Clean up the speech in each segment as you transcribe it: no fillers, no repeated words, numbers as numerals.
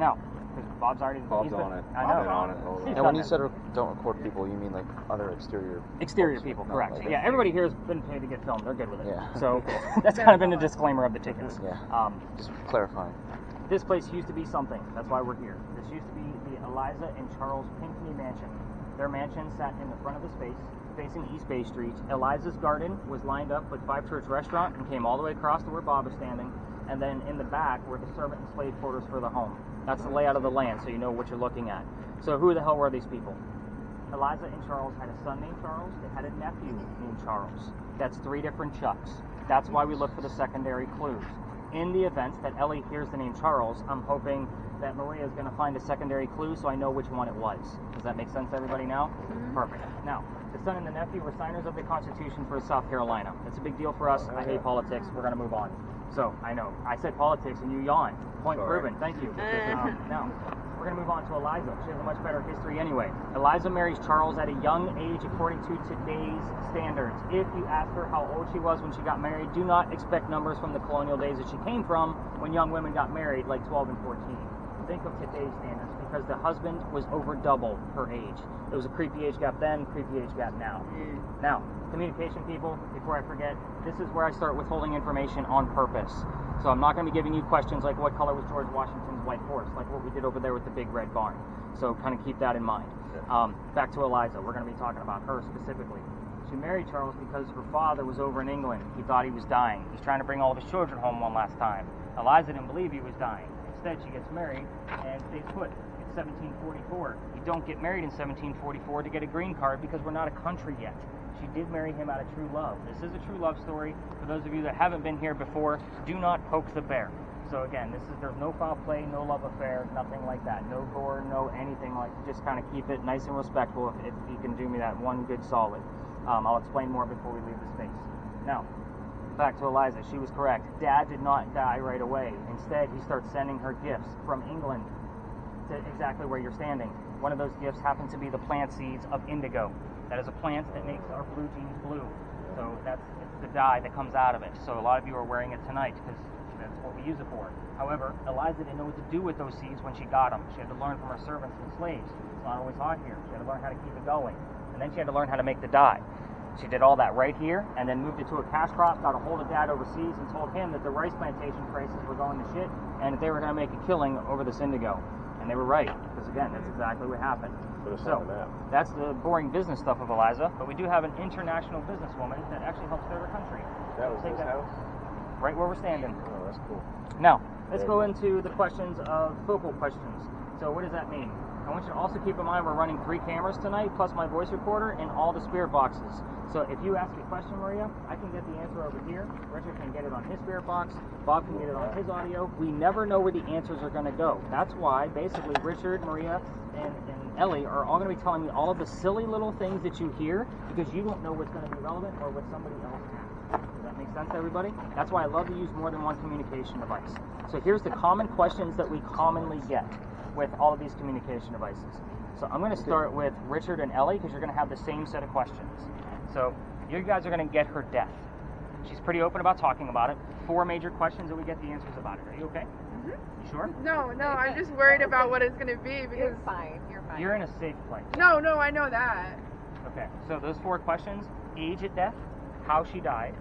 Now, because Bob's already... Bob's on it. I know. On it. And when you said don't record people, you mean like other exterior... Exterior people, correct. Like yeah, everybody here has been paid to get filmed. They're good with it. Yeah. So that's kind of been the disclaimer of the tickets. Yeah. Just clarifying. This place used to be something. That's why we're here. This used to be the Eliza and Charles Pinckney Mansion. Their mansion sat in the front of the space, facing East Bay Street. Eliza's garden was lined up with Five Church Restaurant and came all the way across to where Bob is standing. And then in the back were the servant and slave quarters for the home. That's the layout of the land, so you know what you're looking at. So who the hell were these people? Eliza and Charles had a son named Charles. They had a nephew named Charles. That's 3 different Chucks. That's why we look for the secondary clues. In the event that Ellie hears the name Charles, I'm hoping that Maria is going to find a secondary clue so I know which one it was. Does that make sense to everybody now? Mm-hmm. Perfect. Now, the son and the nephew were signers of the Constitution for South Carolina. It's a big deal for us. I hate politics. We're going to move on. So, I know. I said politics and you yawned. Point proven. Thank you. Now, we're going to move on to Eliza. She has a much better history anyway. Eliza marries Charles at a young age according to today's standards. If you ask her how old she was when she got married, do not expect numbers from the colonial days that she came from when young women got married like 12 and 14. Think of today's standards because the husband was over double her age. It was a creepy age gap then, creepy age gap now. Now, communication people, before I forget, this is where I start withholding information on purpose. So I'm not going to be giving you questions like what color was George Washington's white horse, like what we did over there with the big red barn. So kind of keep that in mind. Back to Eliza, we're going to be talking about her specifically. She married Charles because her father was over in England. He thought he was dying. He's trying to bring all of his children home one last time. Eliza didn't believe he was dying. Instead, she gets married and stays put. It's 1744. You don't get married in 1744 to get a green card because we're not a country yet. She did marry him out of true love. This is a true love story. For those of you that haven't been here before, do not poke the bear. So again, there's no foul play, no love affair, nothing like that. No gore, no anything like that. Just kind of keep it nice and respectful if you can do me that one good solid. I'll explain more before we leave the space. Now, back to Eliza. She was correct. Dad did not die right away. Instead, he starts sending her gifts from England to exactly where you're standing. One of those gifts happened to be the plant seeds of indigo. That is a plant that makes our blue jeans blue. So it's the dye that comes out of it. So a lot of you are wearing it tonight because that's what we use it for. However, Eliza didn't know what to do with those seeds when she got them. She had to learn from her servants and slaves. It's not always hot here. She had to learn how to keep it going. And then she had to learn how to make the dye. She did all that right here and then moved it to a cash crop, got a hold of Dad overseas and told him that the rice plantation prices were going to shit and that they were going to make a killing over this indigo. And they were right, because again, that's exactly what happened. So, that's the boring business stuff of Eliza, but we do have an international businesswoman that actually helps serve her country. That was his house? Right where we're standing. Oh, that's cool. Now, let's go into the questions of focal questions. So what does that mean? I want you to also keep in mind we're running 3 cameras tonight, plus my voice recorder and all the spirit boxes. So if you ask a question, Maria, I can get the answer over here. Richard can get it on his spirit box. Bob can get it on his audio. We never know where the answers are going to go. That's why, basically, Richard, Maria, and Ellie are all going to be telling me all of the silly little things that you hear because you don't know what's going to be relevant or what somebody else has. Does that make sense to everybody? That's why I love to use more than one communication device. So here's the common questions that we commonly get with all of these communication devices. So I'm going to start with Richard and Ellie because you're going to have the same set of questions. So you guys are going to get her death. She's pretty open about talking about it. 4 major questions and we get the answers about it. Are you okay? Mm-hmm. You sure? No, I'm just worried about what it's going to be because... You're fine. You're in a safe place. No, I know that. Okay, so those 4 questions: age at death, how she died,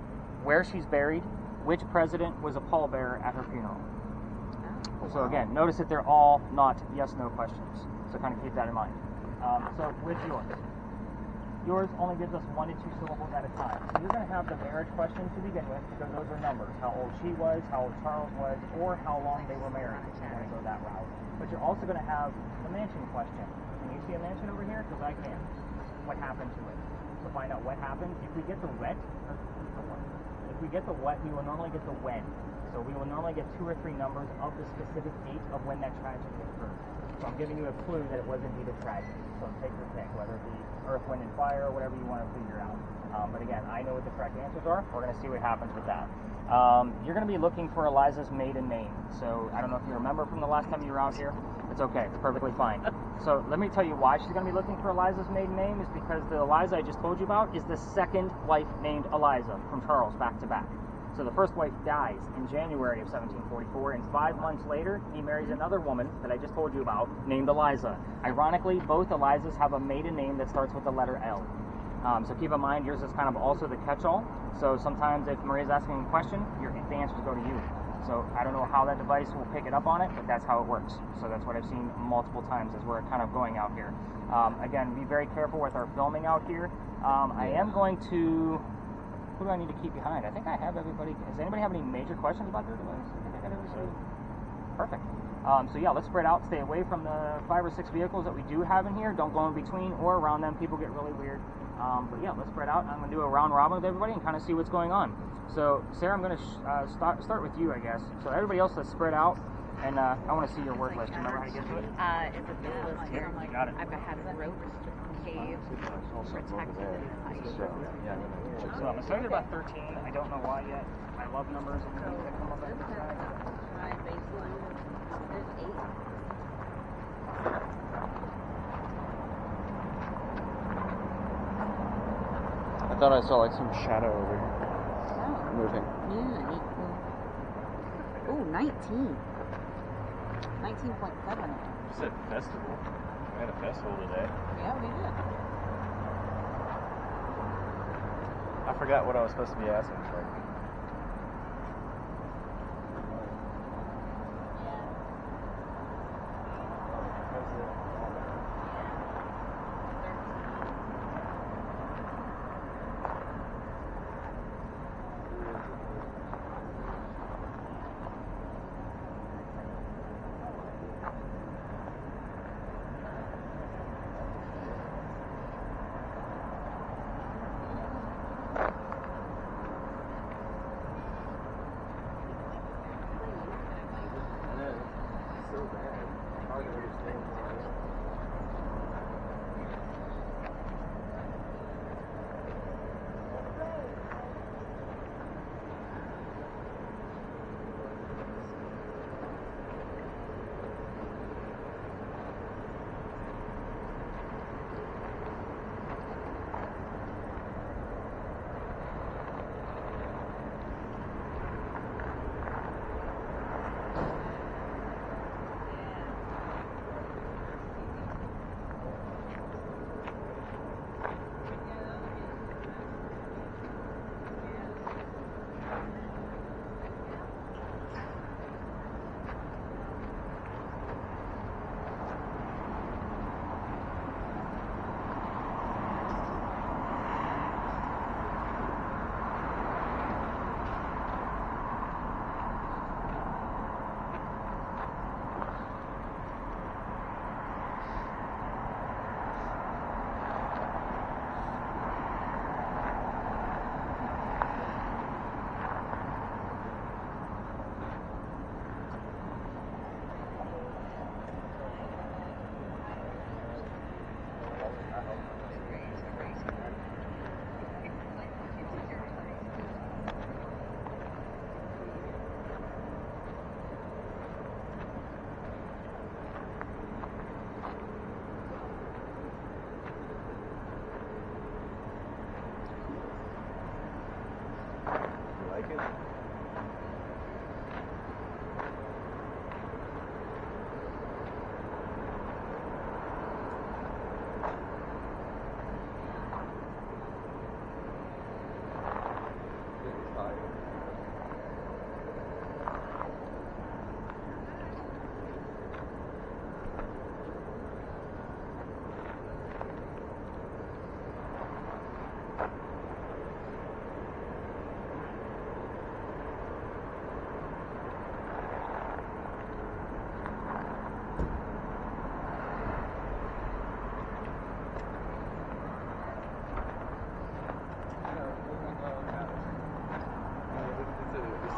where she's buried, which president was a pallbearer at her funeral. So again, notice that they're all not yes/no questions. So kind of keep that in mind. So with yours only gives us 1 to 2 syllables at a time. So you're going to have the marriage question to begin with because those are numbers. How old she was, how old Charles was, or how long they were married. If you want to go that route. But you're also going to have the mansion question. Can you see a mansion over here? Because I can. What happened to it? So find out what happened. If we get the what, we will normally get the when. So we will normally get 2 or 3 numbers of the specific date of when that tragedy occurred. So I'm giving you a clue that it was indeed a tragedy. So take your pick, whether it be earth, wind, and fire, or whatever you want to figure out. But again, I know what the correct answers are. We're going to see what happens with that. You're going to be looking for Eliza's maiden name. So I don't know if you remember from the last time you were out here. It's okay. It's perfectly fine. So let me tell you why she's going to be looking for Eliza's maiden name is because the Eliza I just told you about is the second wife named Eliza from Charles back to back. So the first wife dies in January of 1744, and 5 months later, he marries another woman that I just told you about, named Eliza. Ironically, both Elizas have a maiden name that starts with the letter L. So keep in mind, yours is kind of also the catch-all. So sometimes if Maria's asking a question, the answers go to you. So I don't know how that device will pick it up on it, but that's how it works. So that's what I've seen multiple times as we're kind of going out here. Again, be very careful with our filming out here. I am going to... Who do I need to keep behind? I think I have everybody. Does anybody have any major questions about their device? I think I got everybody. Perfect. So yeah, let's spread out. Stay away from the 5 or 6 vehicles that we do have in here. Don't go in between or around them. People get really weird. But yeah, let's spread out. I'm going to do a round robin with everybody and kind of see what's going on. So Sarah, I'm going to start with you, I guess. So everybody else, let's spread out. And I want to see your word list. Do you remember how to get to it? It's a big list here. Got it. I've had ropes, cave, protected, So I'm excited about 13. I don't know why yet. I love numbers. And when you pick them up every time. I thought I saw like some shadow over here. Oh. Moving. Yeah. Oh, 19. 19.7. You said festival. We had a festival today. Yeah, we did. I forgot what I was supposed to be asking for.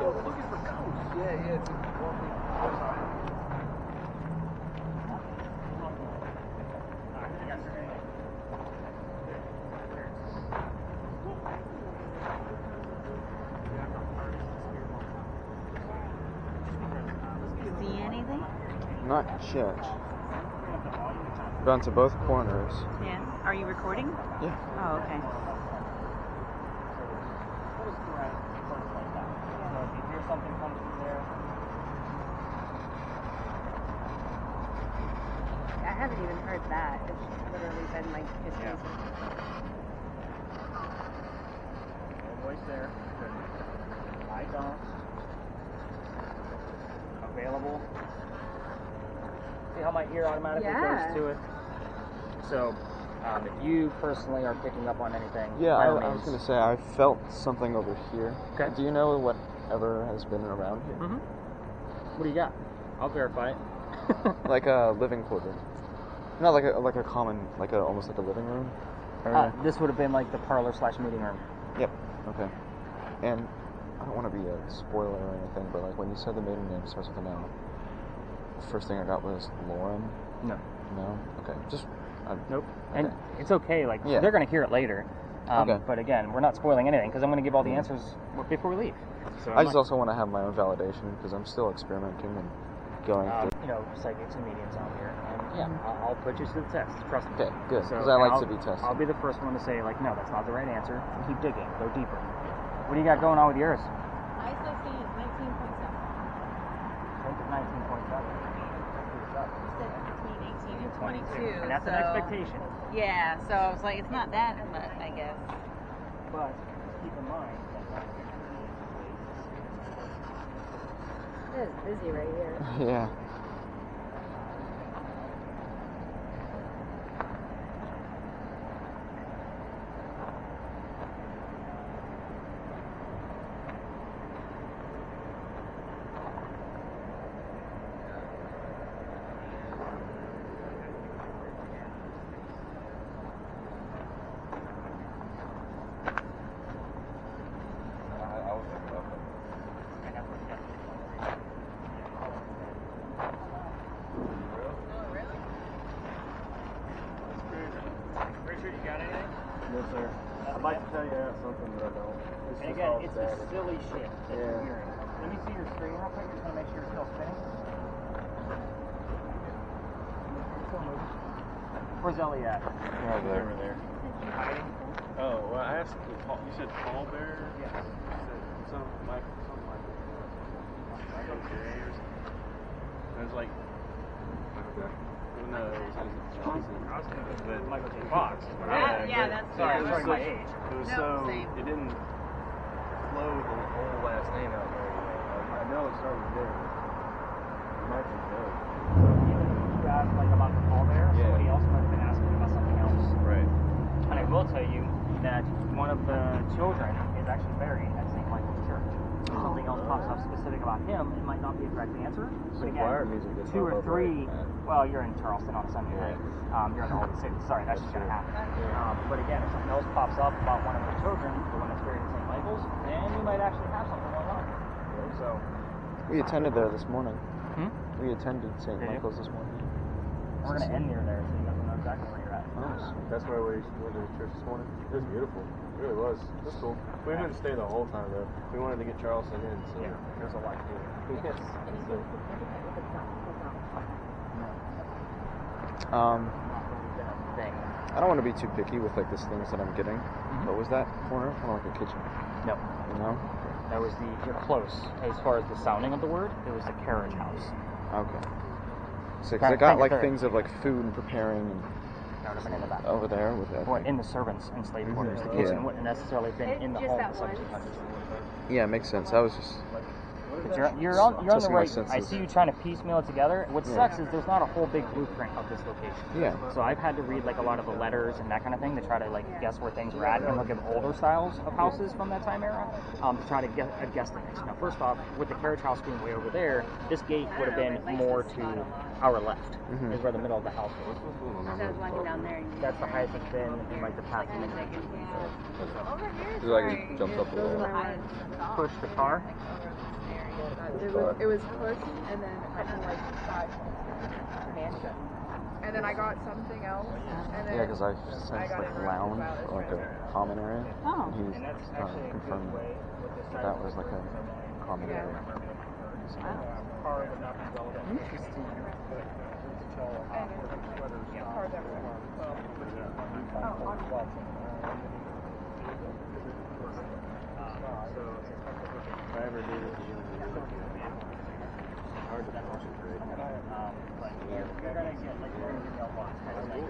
Looking for ghosts. Yeah, it's See anything? Not yet. Gone to both corners. Yeah. Are you recording? Yeah. Oh, okay. What is correct? Like that. haven't even heard that. It's literally been like his Yeah. music. No voice there. I don't. Available. See how my ear automatically Yeah. goes to it? So, if you personally are picking up on anything, Yeah, by I all was means. gonna say I felt something over here. Okay. Do you know whatever has been around here? Mm-hmm. What do you got? I'll verify it. Like a living quarter. Not like a common, almost like a living room area. This would have been like the parlor / meeting room. Yep. Okay. And I don't want to be a spoiler or anything, but like when you said the maiden name starts with an L, the first thing I got was Lauren. No. No. Okay. Just. Nope. Okay. And it's okay. Like Yeah. they're gonna hear it later. Okay. But again, we're not spoiling anything because I'm gonna give all the answers before we leave. So I just also want to have my own validation because I'm still experimenting and going through. Psychics and mediums out here, and yeah, I'll put you to the test. Trust me. Okay, good, So, because I and like I'll- to be tested. I'll be the first one to say like, no, that's not the right answer. Keep digging. Go deeper. What do you got going on with yours? I still see 19.7. I think it's 19.7. Said between 18 and 22. And that's an so- expectation. Yeah, so I was like, it's not that much, I guess. But keep in mind that It is busy right here. Yeah. I was thinking about that. Richard, you got anything? Yes, sir. I'd like to tell you I have something, but I don't. It's And just again, all it's the static. silly shit that you're Yeah. hearing. Let me see your screen real quick. Just want to make sure it's still spinning. Where's Ellie at? Right there. Over there. Hiding? Oh, well, I asked. You said Paul Bear? Yes. You said something like. I go Gray or something. It was like. No, it was Johnson. But Michael J. Fox. Yeah, that's Sorry, it was sorry, so, my age. It was No, so. same. It didn't flow the whole last name out very well. I know it started with J. It might be J. So even if you asked like about the call there, Yeah. somebody else might have been asking about something else. Right. And I will tell you that one of the children is actually buried at St. Michael's Church. If something else pops up specific about him, it might not be a correct answer. But choir again, music gets 2 all or over 3, it. well, you're in Charleston on a Sunday night. You're in the Holy City. Sorry, that's just going to happen. But again, if something else pops up about one of the children, the one that's buried at St. Michael's, then you might actually have something going on. So, We attended there this morning. Hmm? We attended St. Did you? Michael's this morning. we're going to end near there, so you guys will know exactly where you're at. That's why we went to the church this morning. It was beautiful. It really was. It was cool. We didn't stay the whole time though. We wanted to get Charleston in, so Yeah, there's a lot to do. yes. So, Thing. I don't want to be too picky with like these things that I'm getting. What was that corner? Kind of like a kitchen. No, You know? that was you're close. As far as the sounding of the word, it was the carriage house. Okay. So, 'cause Trying I to got think like of the- things of like food and preparing and That would have been in the back. over there with that. Or in the servants and slave quarters. The kitchen wouldn't have necessarily been in the Just home that in one. 1700s. Yeah, it makes sense. I was just. But you're on the Testing my right. I senses. see you trying to piecemeal it together. What Yeah. sucks is there's not a whole big blueprint of this location. Yeah. So I've had to read like a lot of the letters and that kind of thing to try to like guess where things were at and look at older styles of houses from that time era to try to get a guesstimate. Now, first off, with the carriage house being way over there, this gate would have been more to our left, Mhm. is where the middle of the house was. So I was walking down there. And That's the highest it's been in like the past minute. over here. It's like it jumps up a Those are little. the highest. Push the car. It was pushed and then a couple like five. And then I got something else. And then Yeah, because I sensed got like interrupted lounge while I was or like trying a common area. Oh. And he was And that's trying actually to a confirm good way with this that that was like a common Yeah. area. car would not be relevant. Interesting. if I ever do this again, it's hard to concentrate. But you're gonna get like kind of thing.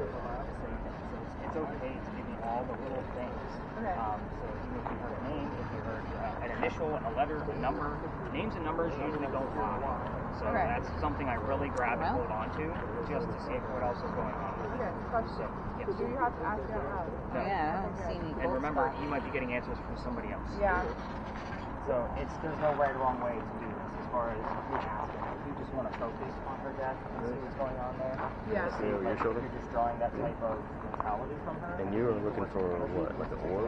It's okay to give you all the little things. Okay. So even if you heard a name, if you heard an initial, a letter, a number, names and numbers usually don't lie. So Okay. that's something I really grab and hold on to just to see what else is going on. Okay, question. So, yes. Do you have to ask it out loud? No. Yeah, I don't see any And gold remember, spots. you might be getting answers from somebody else. Yeah. So there's no right or wrong way to do this as far as who asked it. If you just want to focus on her death and see what's going on there. Yeah. See, Your like, shoulder? if you're just drawing that type of mentality from her. And you were looking for what, like an orb?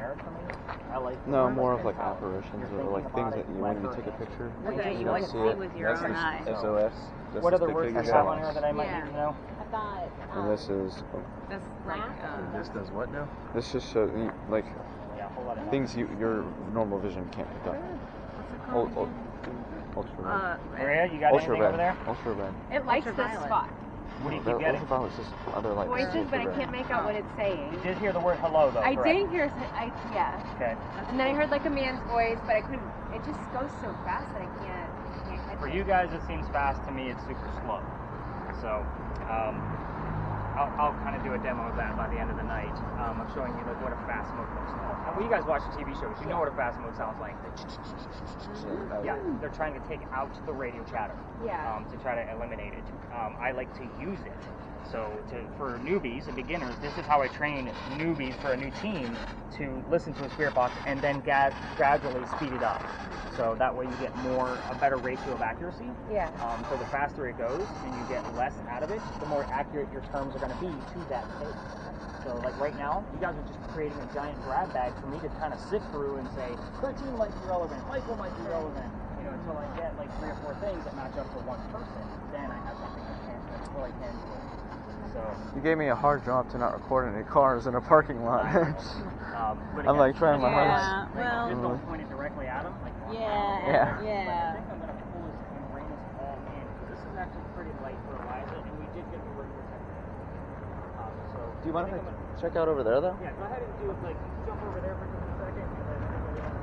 I like No, the more word of like mentality. apparitions You're or like thinking things about that it, you, let when you her take a answer. picture, Okay, you you don't would see see it. with your That's own just eyes. SOS. That's What the other sticker words you do you get have on. on here that I might Yeah. need to know? I thought. And this is That's like, This does what now? this just shows like Yeah, a whole lot of things your normal vision can't pick up. Ultra red. Maria, you got Ultra anything over red. there? Ultra red. It likes this Ultraviolet. spot. What do you The keep getting? ultraviolet's just other lights. Voices, but I Ultra can't red. make out what it's saying. You did hear the word hello, though, I correct? did hear, yeah. Okay. And then I heard like a man's voice, but I couldn't. It just goes so fast that I can't catch For it. you guys, it seems fast. To me, it's super slow. So, I'll kind of do a demo of that by the end of the night. I'm showing you like what a fast mode looks like. And when you guys watch the TV shows, you know what a fast mode sounds like. Yeah, they're trying to take out the radio chatter. Yeah. To try to eliminate it. I like to use it. So for newbies and beginners, this is how I train newbies for a new team to listen to a spirit box and then gradually speed it up. So that way you get a better ratio of accuracy. Yeah. So the faster it goes and you get less out of it, the more accurate your terms are going to be to that case. So like right now, you guys are just creating a giant grab bag for me to kind of sift through and say, 13 might be relevant, Michael might be relevant, until I get like 3 or 4 things that match up for one person. Then I have something that's really tangible. So You gave me a hard job to not record any cars in a parking lot. but I'm like trying my Yeah, hardest. well, just don't point it directly at them. Like, yeah, I yeah. think I'm going to pull this and rein this all in, because this is actually pretty light for Eliza, and we did get the word protected. So Do you mind if think I'm I check out over there though? Yeah, go ahead and do like jump over there for just a second, and then everybody else.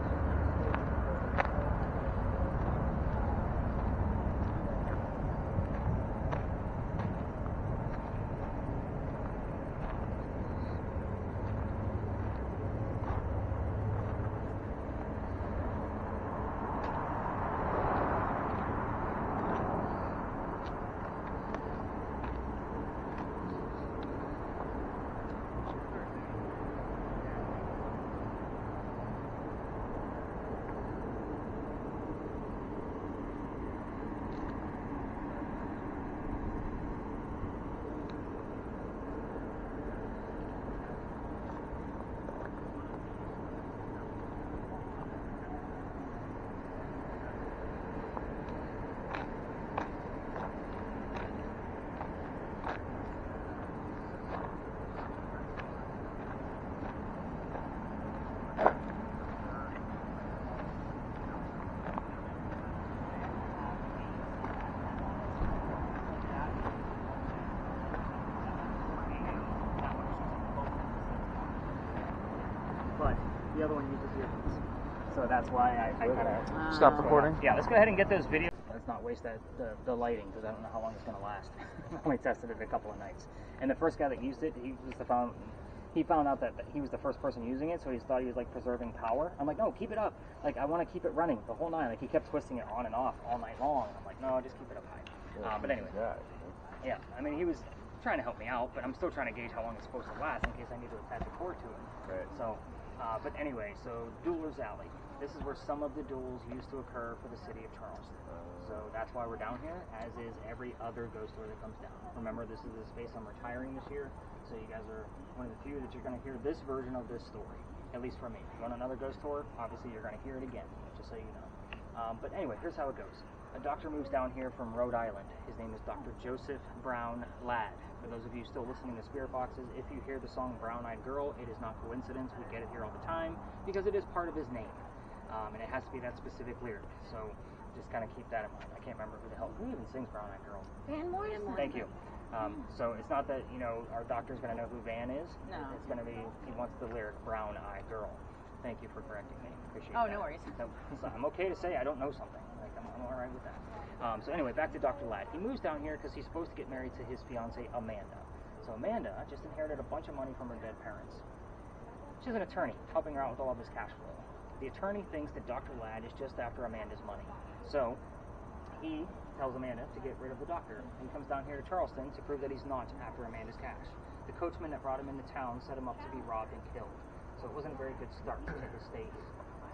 But the other one uses earphones. So that's why I kind of Stop recording. Yeah, let's go ahead and get those videos. Let's not waste the lighting, because I don't know how long it's going to last. I only tested it a couple of nights. And the first guy that used it, he found out that he was the first person using it, so he thought he was like preserving power. I'm like, no, keep it up. Like, I want to keep it running the whole night. Like, he kept twisting it on and off all night long. I'm like, no, just keep it up high. But anyway, yeah, I mean, he was trying to help me out, but I'm still trying to gauge how long it's supposed to last in case I need to attach a cord to it. Right. So, but anyway, so Dueler's Alley. This is where some of the duels used to occur for the city of Charleston. So that's why we're down here, as is every other ghost story that comes down. Remember, this is the space I'm retiring this year, so you guys are one of the few that you're going to hear this version of this story, at least from me. If you want another ghost tour, obviously you're going to hear it again, just so you know. But anyway, here's how it goes. A doctor moves down here from Rhode Island. His name is Dr. Joseph Brown Ladd. For those of you still listening to Spirit Boxes, if you hear the song Brown Eyed Girl, it is not coincidence. We get it here all the time because it is part of his name. And it has to be that specific lyric. So just kind of keep that in mind. I can't remember who even sings Brown Eyed Girl. Van Morrison. Thank you. So it's not that, our doctor's going to know who Van is. No. It's going to be, he wants the lyric Brown Eyed Girl. Thank you for correcting me. Appreciate Oh, that. no worries. So I'm okay to say I don't know something. Like, I'm all right with that. So anyway, back to Dr. Ladd. He moves down here because he's supposed to get married to his fiancée, Amanda. So So Amanda just inherited a bunch of money from her dead parents. She's an attorney, helping her out with all of this cash flow. The attorney thinks that Dr. Ladd is just after Amanda's money. So he tells Amanda to get rid of the doctor. He comes down here to Charleston to prove that he's not after Amanda's cash. The coachman that brought him into town set him up to be robbed and killed. So it wasn't a very good start to the state.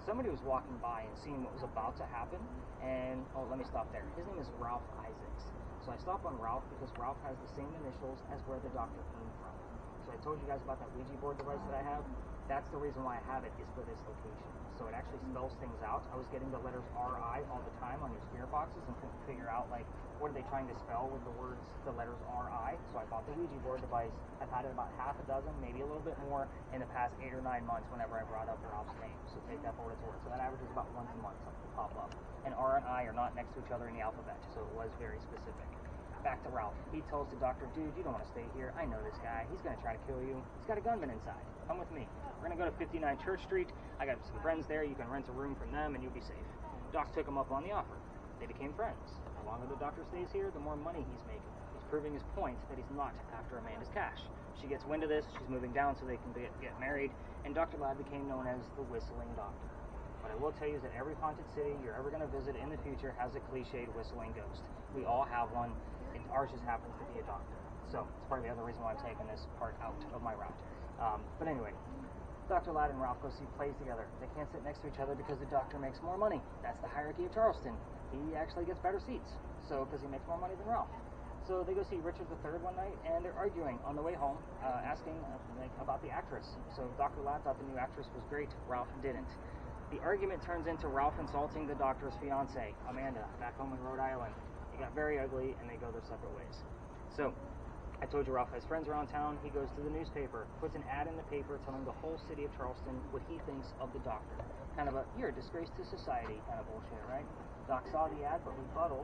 Somebody was walking by and seeing what was about to happen, and let me stop there. His name is Ralph Isaacs. So I stop on Ralph because Ralph has the same initials as where the doctor came from. So I told you guys about that Ouija board device that I have. That's the reason why I have it, is for this location. So it actually spells things out. I was getting the letters R-I all the time on your spirit boxes and couldn't figure out, like, what are they trying to spell with the words, the letters R-I. So I bought the Ouija board device. I've had it about half a dozen, maybe a little bit more, in the past 8 or 9 months whenever I brought up Ralph's name. So take that for what it's worth. So that averages about once a month something will pop up. And R and I are not next to each other in the alphabet, so it was very specific. Back to Ralph. He tells the doctor, dude, you don't want to stay here. I know this guy. He's going to try to kill you. He's got a gunman inside. Come with me. We're going to go to 59 Church Street. I got some friends there. You can rent a room from them and you'll be safe. Doc took him up on the offer. They became friends. The longer the doctor stays here, the more money he's making. He's proving his point that he's not after Amanda's cash. She gets wind of this. She's moving down so they can get married. And Dr. Ladd became known as the Whistling Doctor. What I will tell you is that every haunted city you're ever going to visit in the future has a cliched whistling ghost. We all have one. Ours just happens to be a doctor. So it's part of the other reason why I'm taking this part out of my route. But anyway, Dr. Ladd and Ralph go see plays together. They can't sit next to each other because the doctor makes more money. That's the hierarchy of Charleston. He actually gets better seats, so because he makes more money than Ralph. So they go see Richard III one night, and they're arguing on the way home, asking about the actress. So Dr. Ladd thought the new actress was great. Ralph didn't. The argument turns into Ralph insulting the doctor's fiancée, Amanda, back home in Rhode Island. It got very ugly, and they go their separate ways. So, I told you Ralph has friends around town. He goes to the newspaper, puts an ad in the paper telling the whole city of Charleston what he thinks of the doctor. Kind of a, you're a disgrace to society kind of bullshit, right? Doc saw the ad, but rebutted.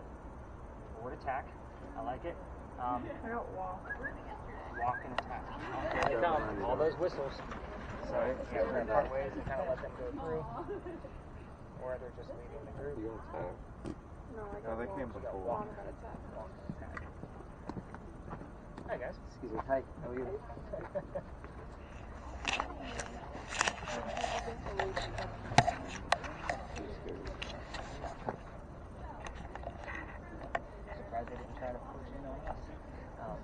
Word attack. I like it. I don't walk. Walk and attack. Write it down. All those whistles. So, yeah, we're going to part ways and kind of let them go through. Or they're just leaving the group. You don't attack. No, I No, they don't came walk. before. Walk and attack. Hi guys. Excuse me. Hi. How are you? Surprised they didn't try to push in on us.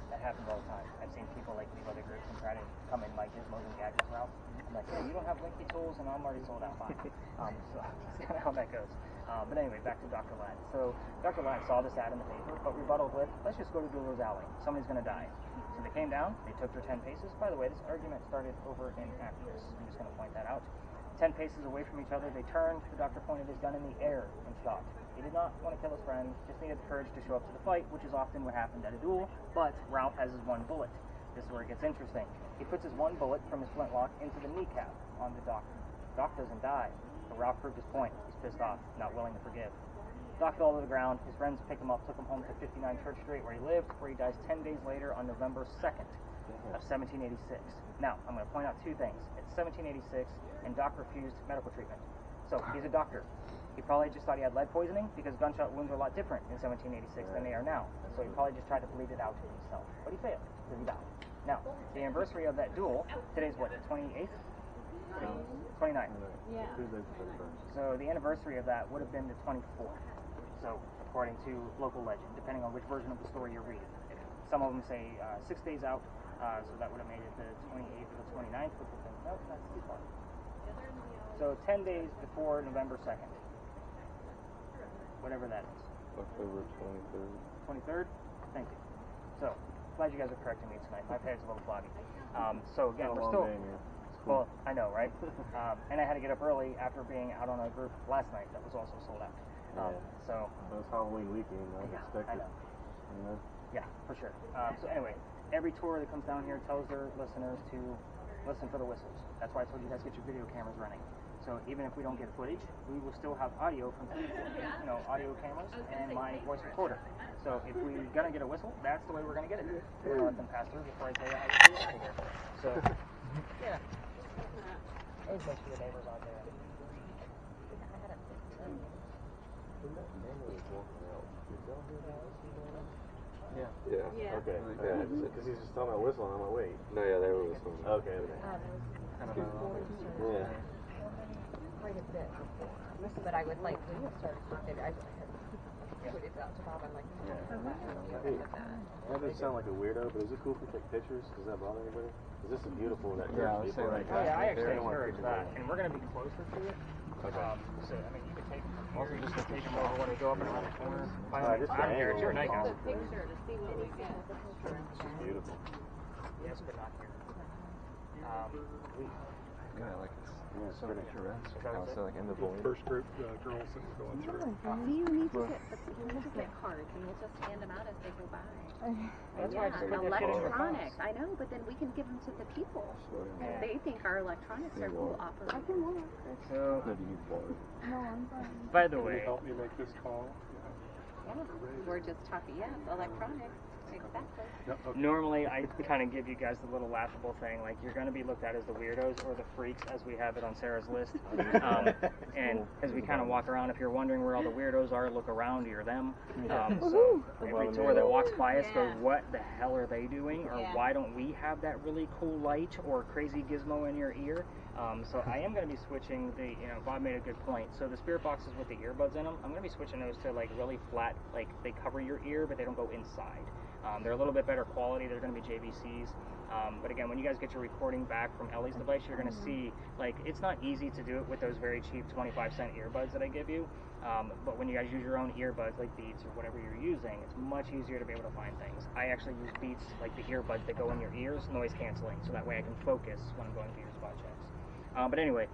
That happens all the time. I've seen people like leave other groups and try to come in my gizmos and gadgets route. I'm like, hey, you don't have Linky tools, and I'm already sold out. Fine. So that's kind of how that goes. But anyway, back to Dr. Ladd. So Dr. Ladd saw this ad in the paper, but rebutted with, let's just go to Doolittle Alley. Somebody's going to die. So they came down. They took their 10 paces. By the way, this argument started over in Actress. I'm just going to point that out. 10 paces away from each other, they turned. The doctor pointed his gun in the air and stopped. He did not want to kill his friend, just needed the courage to show up to the fight, which is often what happened at a duel, but Ralph has his one bullet. This is where it gets interesting. He puts his one bullet from his flintlock into the kneecap on the doctor. Doc doesn't die, but Ralph proved his point. He's pissed off, not willing to forgive. Doc fell to the ground. His friends picked him up, took him home to 59 Church Street, where he lived, where he dies 10 days later on November 2nd of 1786. Now, I'm going to point out two things. It's 1786, and Doc refused medical treatment. So, he's a doctor. He probably just thought he had lead poisoning because gunshot wounds were a lot different in 1786 than they are now. So he probably just tried to bleed it out to himself. But he failed, because he died. Now, the anniversary of that duel, today's what, the 28th? 29th. Yeah. So the anniversary of that would have been the 24th. So, according to local legend, depending on which version of the story you're reading. Some of them say 6 days out, so that would have made it the 28th or the 29th, which would have been, nope, that's too far. So 10 days before November 2nd. Whatever that is. October 23rd. 23rd? Thank you. So, glad you guys are correcting me tonight. My head's a little foggy. So again, we're still... Well, I know, right? And I had to get up early after being out on a group last night that was also sold out. So... It was Halloween weekend. I know. You know? Yeah, for sure. So anyway, every tour that comes down here tells their listeners to listen for the whistles. That's why I told you guys get your video cameras running. So even if we don't get footage, we will still have audio from audio cameras and my voice recorder. So if we're gonna get a whistle, that's the way we're gonna get it. We're gonna let them pass through before I tell you how to get out of here. So yeah, always make sure the neighbors out there. Yeah. Yeah. Okay. Yeah. Because he's just talking about whistling. I'm like, wait. No, yeah, they were whistling. Okay. I don't know. Yeah. Quite a bit before. But I would like, when you started talking, I put it out to Bob. I'm like, I just sound like a weirdo, but is it cool if we take pictures? Does that bother anybody? Because this is beautiful. That Yeah, I would say like Oh yeah, I actually there. encourage that, and we're going to be closer to it. So I mean, you could take them from here. Also, just to take them over when we go up and around the corner. I don't care. It's your night, guys. Picture to see what we get. This is beautiful. Yes, but not here. Yeah, like it's Yeah, it's so pretty. picturesque. Also, like in the void. First group girls that were going through. You need to get cards and we'll just hand them out as they go by. That's why I just put that shit in your phones. Electronics, I know, but then we can give them to the people. Yeah. They think our electronics are cool operators. So, No, do you need water? by the Can you way, help me make this call? Yeah, we're just talking, yes, electronics, exactly. Yep, okay. normally I kind of give you guys the little laughable thing, like you're going to be looked at as the weirdos or the freaks, as we have it on Sarah's list. And as we kind of walk around, if you're wondering where all the weirdos are, look around, you're them. So every tour that walks by us goes, what the hell are they doing? Or why don't we have that really cool light or crazy gizmo in your ear? So I am going to be switching the, Bob made a good point. So the spirit boxes with the earbuds in them, I'm going to be switching those to like really flat, like they cover your ear, but they don't go inside. They're a little bit better quality. They're going to be JVCs. But again, when you guys get your recording back from Ellie's device, you're going to see, like, it's not easy to do it with those very cheap 25-cent earbuds that I give you. But when you guys use your own earbuds, like Beats or whatever you're using, it's much easier to be able to find things. I actually use Beats, like the earbuds that go in your ears, noise canceling, so that way I can focus when I'm going through your spot checks. But anyway,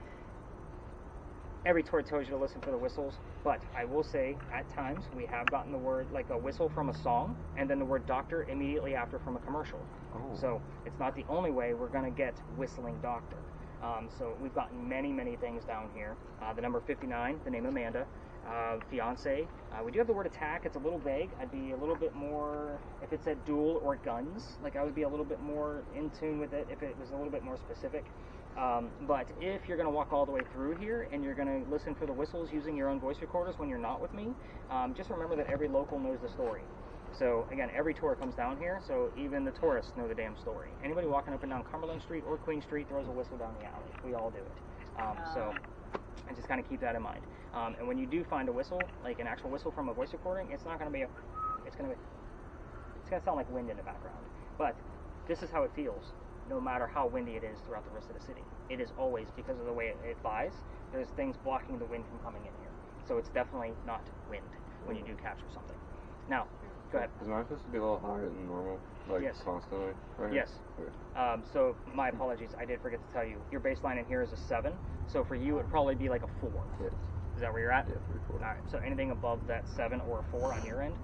every tour tells you to listen for the whistles, but I will say at times we have gotten the word, like a whistle from a song, and then the word doctor immediately after from a commercial. Oh. So it's not the only way we're going to get whistling doctor. So we've gotten many, many things down here. The number 59, the name Amanda, fiance. We do have the word attack. It's a little vague. I'd be a little bit more, if it said duel or guns, like I would be a little bit more in tune with it if it was a little bit more specific. But if you're going to walk all the way through here and you're going to listen for the whistles using your own voice recorders when you're not with me, just remember that every local knows the story. So again, every tour comes down here, so even the tourists know the damn story. Anybody walking up and down Cumberland Street or Queen Street throws a whistle down the alley. We all do it. So I just kind of keep that in mind. And when you do find a whistle, like an actual whistle from a voice recording, it's not going to be it's going to sound like wind in the background. But this is how it feels, no matter how windy it is throughout the rest of the city. It is always, because of the way it lies, there's things blocking the wind from coming in here. So it's definitely not wind when you do capture something. Now, go ahead. Is mine supposed to be a little higher than normal? Like Yes. constantly? Right? Yes. Okay. So my apologies, I did forget to tell you. Your baseline in here is a 7, so for you it would probably be like a 4. Yes. Is that where you're at? Yeah, 3/4. Alright, so anything above that 7 or a 4 on your end,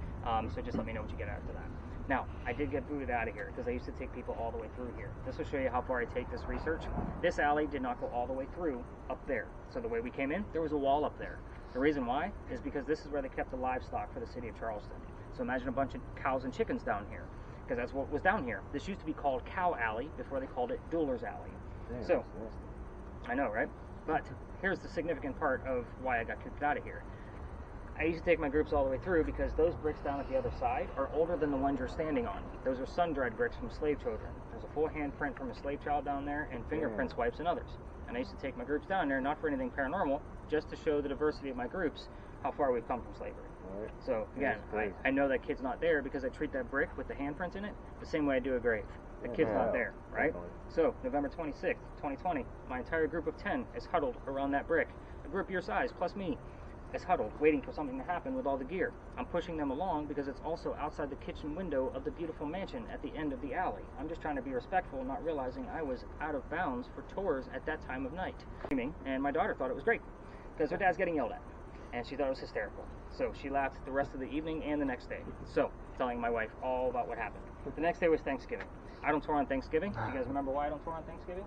so just let me know what you get after that. Now, I did get booted out of here because I used to take people all the way through here. This will show you how far I take this research. This alley did not go all the way through up there. So the way we came in, there was a wall up there. The reason why is because this is where they kept the livestock for the city of Charleston. So imagine a bunch of cows and chickens down here, because that's what was down here. This used to be called Cow Alley before they called it Dueler's Alley. Damn, So, that's nasty. I know, right? But here's the significant part of why I got kicked out of here. I used to take my groups all the way through because those bricks down at the other side are older than the ones you're standing on. Those are sun-dried bricks from slave children. There's a full handprint from a slave child down there and fingerprint swipes and others. And I used to take my groups down there, not for anything paranormal, just to show the diversity of my groups, how far we've come from slavery. Right. So again, I know that kid's not there because I treat that brick with the handprints in it the same way I do a grave. The kid's not there, right? So November 26th, 2020, my entire group of 10 is huddled around that brick. A group your size, plus me, is huddled, waiting for something to happen with all the gear. I'm pushing them along because it's also outside the kitchen window of the beautiful mansion at the end of the alley. I'm just trying to be respectful, not realizing I was out of bounds for tours at that time of night. And my daughter thought it was great because her dad's getting yelled at, and she thought it was hysterical. So she laughed the rest of the evening and the next day. So, telling my wife all about what happened. The next day was Thanksgiving. I don't tour on Thanksgiving. You guys remember why I don't tour on Thanksgiving?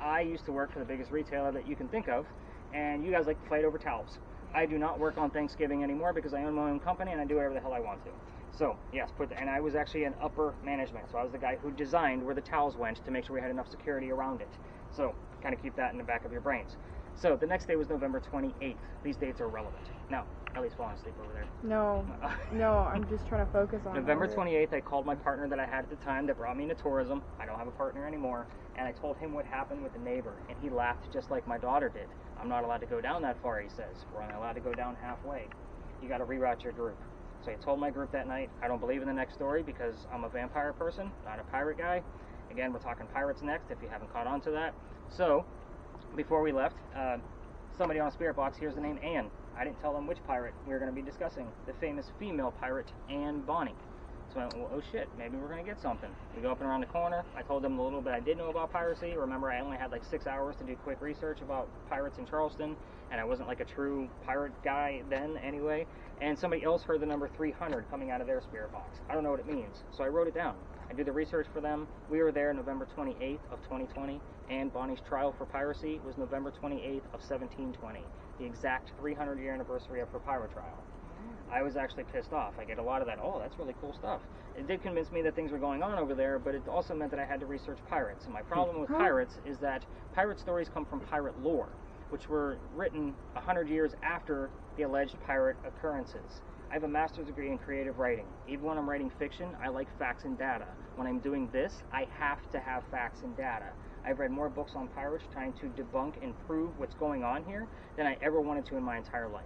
I used to work for the biggest retailer that you can think of, and you guys like to fight over towels. I do not work on Thanksgiving anymore because I own my own company and I do whatever the hell I want to. So, yes, and I was actually in upper management, so I was the guy who designed where the towels went to make sure we had enough security around it. So, kind of keep that in the back of your brains. So the next day was November 28th. These dates are relevant. Now, Ellie's falling asleep over there. No, no, I'm just trying to focus on November it. 28th, I called my partner that I had at the time that brought me into tourism. I don't have a partner anymore. And I told him what happened with the neighbor. And he laughed just like my daughter did. I'm not allowed to go down that far, he says. We're only allowed to go down halfway. You got to reroute your group. So I told my group that night, I don't believe in the next story because I'm a vampire person, not a pirate guy. Again, we're talking pirates next if you haven't caught on to that. So, before we left, somebody on a spirit box hears the name Anne. I didn't tell them which pirate we were going to be discussing. The famous female pirate, Anne Bonny. So I went, well, oh shit, maybe we're going to get something. We go up and around the corner. I told them a little bit I did know about piracy. Remember, I only had like 6 hours to do quick research about pirates in Charleston, and I wasn't like a true pirate guy then anyway. And somebody else heard the number 300 coming out of their spirit box. I don't know what it means, so I wrote it down. I did the research for them. We were there November 28th of 2020, and Bonnie's trial for piracy was November 28th of 1720, the exact 300-year anniversary of her pirate trial. I was actually pissed off. I get a lot of that, oh, that's really cool stuff. It did convince me that things were going on over there, but it also meant that I had to research pirates. And my problem with pirates is that pirate stories come from pirate lore, which were written 100 years after the alleged pirate occurrences. I have a master's degree in creative writing. Even when I'm writing fiction, I like facts and data. When I'm doing this, I have to have facts and data. I've read more books on pirates trying to debunk and prove what's going on here than I ever wanted to in my entire life.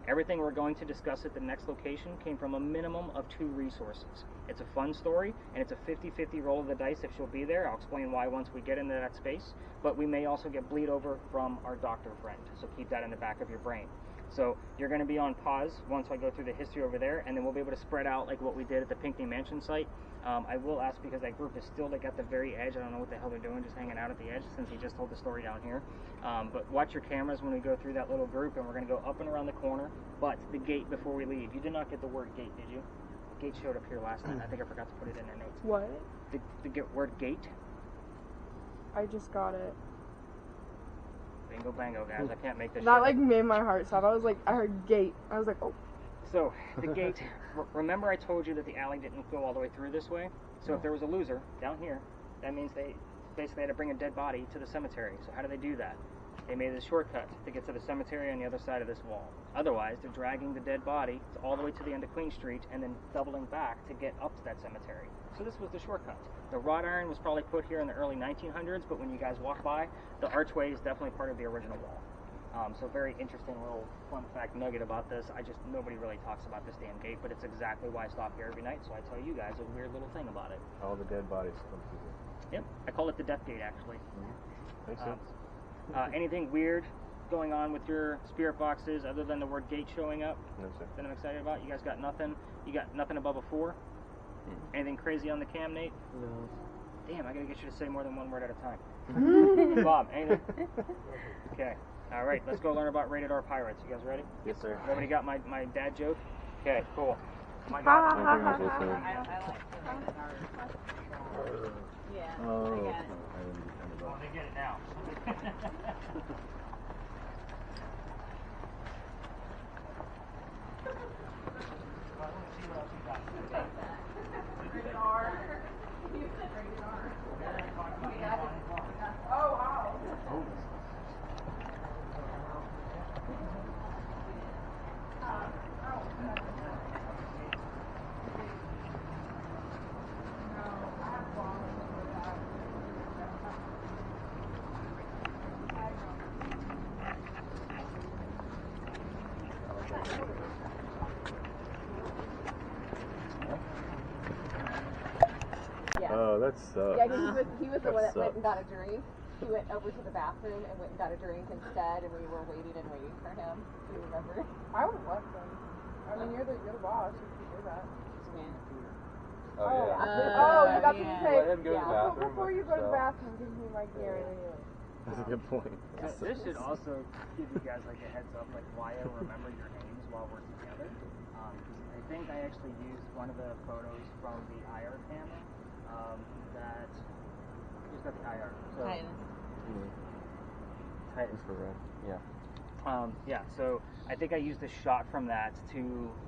Everything we're going to discuss at the next location came from a minimum of 2 resources. It's a fun story, and it's a 50-50 roll of the dice if she'll be there. I'll explain why once we get into that space. But we may also get bleed over from our doctor friend, so keep that in the back of your brain. So you're going to be on pause once I go through the history over there, and then we'll be able to spread out like what we did at the Pinckney Mansion site. I will ask because that group is still like at the very edge. I don't know what the hell they're doing, just hanging out at the edge since he just told the story down here. But watch your cameras when we go through that little group, and we're going to go up and around the corner. But the gate before we leave, you did not get the word gate, did you? The gate showed up here last night. I think I forgot to put it in our notes. What? The word gate. I just got it. Bingo bango, guys. I can't make this That shit like up. made my heart stop. I was like, I heard gate. I was like, oh. So, the gate, remember I told you that the alley didn't go all the way through this way? So if there was a loser down here, that means they basically had to bring a dead body to the cemetery. So how do they do that? They made a shortcut to get to the cemetery on the other side of this wall. Otherwise, they're dragging the dead body all the way to the end of Queen Street and then doubling back to get up to that cemetery. So this was the shortcut. The wrought iron was probably put here in the early 1900s, but when you guys walk by, the archway is definitely part of the original wall. So very interesting little fun fact nugget about this. Nobody really talks about this damn gate, but it's exactly why I stop here every night, so I tell you guys a weird little thing about it. All the dead bodies come through here. Yep, I call it the death gate, actually. Makes sense. Anything weird going on with your spirit boxes other than the word gate showing up No, sir. that I'm excited about? You guys got nothing? You got nothing above a 4? Anything crazy on the cam, Nate? No. Damn, I gotta get you to say more than one word at a time. Bob, anything? Okay. All right, let's go learn about rated R pirates. You guys ready? Yes, sir. Nobody got my dad joke? Okay, cool. My Ha, dad. ha, ha, Yes, ha, sir. Yeah. Oh, I got it. Oh, they get it now. Oh, that sucks. Yeah, he was the one that That went and got a drink. He went over to the bathroom and went and got a drink instead, and we were waiting for him. Do you remember? I would love them. I mean, you're the boss. You can do that. Oh, yeah. Oh, you got to yeah. say. Let him go to the bathroom. Before you go to the so- bathroom, give me my gear. That's a good point. So this should also give you guys like a heads up, like why I remember your names while we're together. I think I actually used one of the photos from the IR camera. That who's got the IR? So, Titan. Titan. Infrared. Yeah. Yeah, so I think I used a shot from that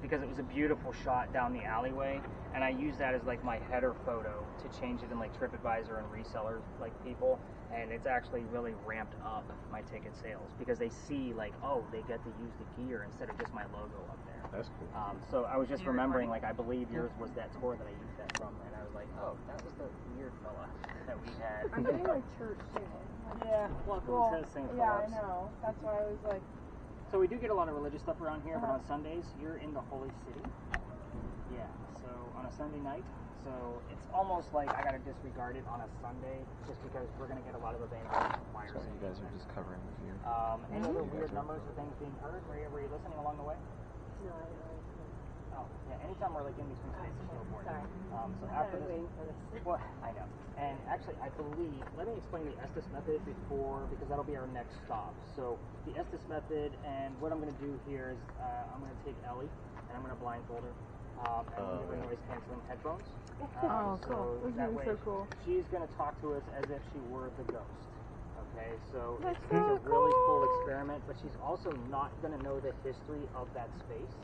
because it was a beautiful shot down the alleyway, and I used that as like my header photo to change it in like TripAdvisor and reseller like people, and it's actually really ramped up my ticket sales because they see like, oh, they get to use the gear instead of just my logo up there. That's cool. So I was just remembering, like, I believe yours was that tour that I used that from, and I was like, oh, that was the weird fella that we had. I'm getting my church too. Yeah, welcome to St. Philip's. Yeah, I know. That's why I was like. So we do get a lot of religious stuff around here, but on Sundays, you're in the Holy City. Yeah, so on a Sunday night, so it's almost like I gotta disregard it on a Sunday just because we're gonna get a lot of evangelism choirs. So you guys are just covering the view. Any other weird numbers or things being heard? Were you listening along the way? No, I didn't really. Oh, yeah, anytime we're like in between spaces, so bored. Sorry. So after this, well, I know. And actually, I believe, let me explain the Estes method because that'll be our next stop. So the Estes method, and what I'm going to do here is I'm going to take Ellie, and I'm going to blindfold her, and I'm going to give her noise canceling headphones. Oh, cool. This That is way, so cool. she's going to talk to us as if she were the ghost. Okay, so That's it's so a really cool experiment, but she's also not going to know the history of that space.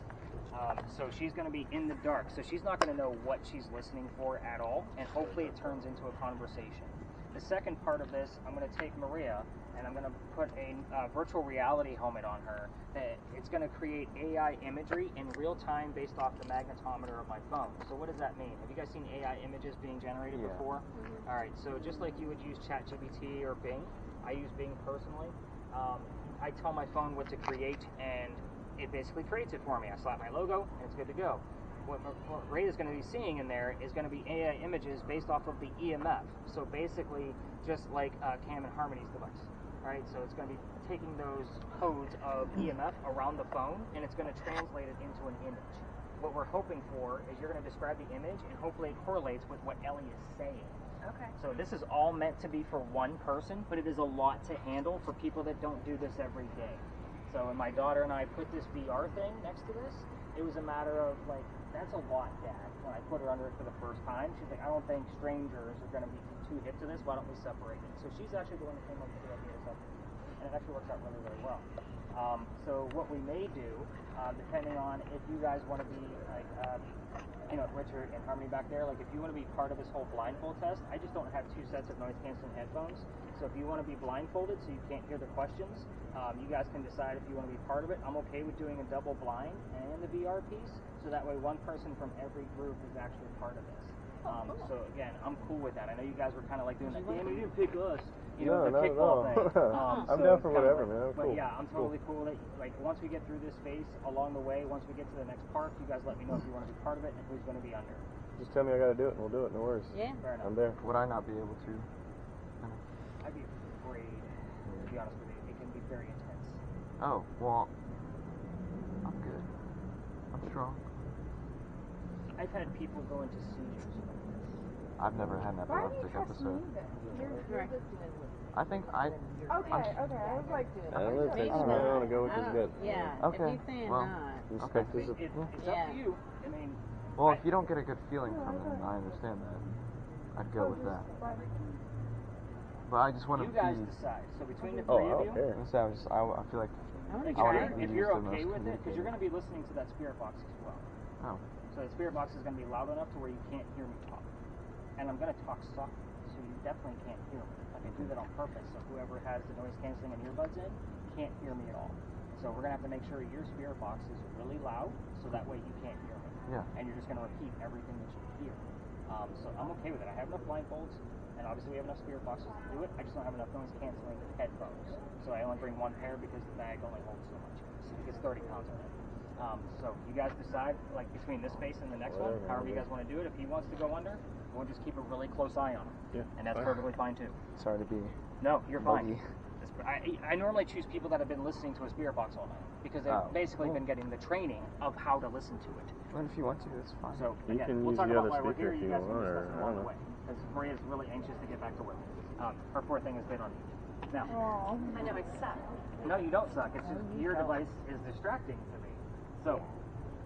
So she's going to be in the dark, so she's not going to know what she's listening for at all, and hopefully it turns into a conversation. The second part of this, I'm going to take Maria, and I'm going to put a virtual reality helmet on her. That it's going to create AI imagery in real time based off the magnetometer of my phone. So what does that mean? Have you guys seen AI images being generated before? Mm-hmm. All right, so just like you would use ChatGPT or Bing, I use Bing personally. I tell my phone what to create, and it basically creates it for me. I slap my logo, and it's good to go. What Ray is going to be seeing in there is going to be AI images based off of the EMF. So basically, just like Cam and Harmonie's device. All right, so it's going to be taking those codes of EMF around the phone, and it's going to translate it into an image. What we're hoping for is you're going to describe the image, and hopefully it correlates with what Ellie is saying. Okay. So this is all meant to be for one person, but it is a lot to handle for people that don't do this every day. So when my daughter and I put this VR thing next to this, it was a matter of like, that's a lot, Dad. When I put her under it for the first time, she's like, I don't think strangers are going to be too hip to this. Why don't we separate it? So she's actually the one that came up with the idea of separating it. And it actually works out really, really well. So what we may do, depending on if you guys want to be like, Richard and Harmony back there, like if you want to be part of this whole blindfold test, I just don't have 2 sets of noise canceling headphones. So if you want to be blindfolded so you can't hear the questions, you guys can decide if you want to be part of it. I'm okay with doing a double blind and the VR piece, so that way one person from every group is actually part of this. So again, I'm cool with that. I know you guys were kind of like doing that, damn, you didn't pick us. No, the not at kickball all. thing. I'm So down it's for kinda whatever, like, man. But Cool. yeah, I'm totally cool that, like, once we get through this space, along the way, once we get to the next park, you guys let me know if you want to be part of it and who's going to be under. Just tell me I gotta do it and we'll do it, no worries. Yeah. Fair enough. I'm there. Would I not be able to? I'd be afraid, to be honest with you. It can be very intense. Oh, well, I'm good. I'm strong. I've had people go into seizures like this. I've never had an Why do you epileptic trust me episode. then? You're just I think I. okay. I was like, Let's Maybe I want to go with I this don't- gut. Yeah. Okay, If you're saying well, not. Let's Okay. take this up. It's Yeah. up to you. I mean, Well, if you don't get a good feeling from it, and I understand that, I'd go with that. But I just want to you guys be. decide. So between the Oh, three I of don't you, care. I feel like. I wanna if I wanna you're, be if you're the most okay with it, because you're communicative. going to be listening to that spirit box as well. Oh. So the spirit box is going to be loud enough to where you can't hear me talk. And I'm going to talk softly, so you definitely can't hear me. Like, I do that on purpose, so whoever has the noise canceling and earbuds in can't hear me at all. So we're going to have to make sure your spirit box is really loud, so that way you can't hear me. Yeah. And you're just going to repeat everything that you hear. So I'm okay with it. I have enough blindfolds, and obviously we have enough spirit boxes to do it. I just don't have enough noise canceling headphones. So I only bring one pair because the bag only holds so much. It's 30 pounds on it. So you guys decide, like between this space and the next one, however you guys want to do it. If he wants to go under, we'll just keep a really close eye on him. Yeah. And that's perfectly fine too. Sorry to be. No, you're fine. buggy. I normally choose people that have been listening to a spirit box all night because they've basically been getting the training of how to listen to it. Well, if you want to, that's fine. So You again, can we'll use talk the about other why we're speaker here. if You you guys can want, discuss or it I along don't the know. way because Maria's really anxious to get back to work. Her poor thing has been on mute. Now, oh. I know I suck. no, you don't suck. It's just your device is distracting to me. So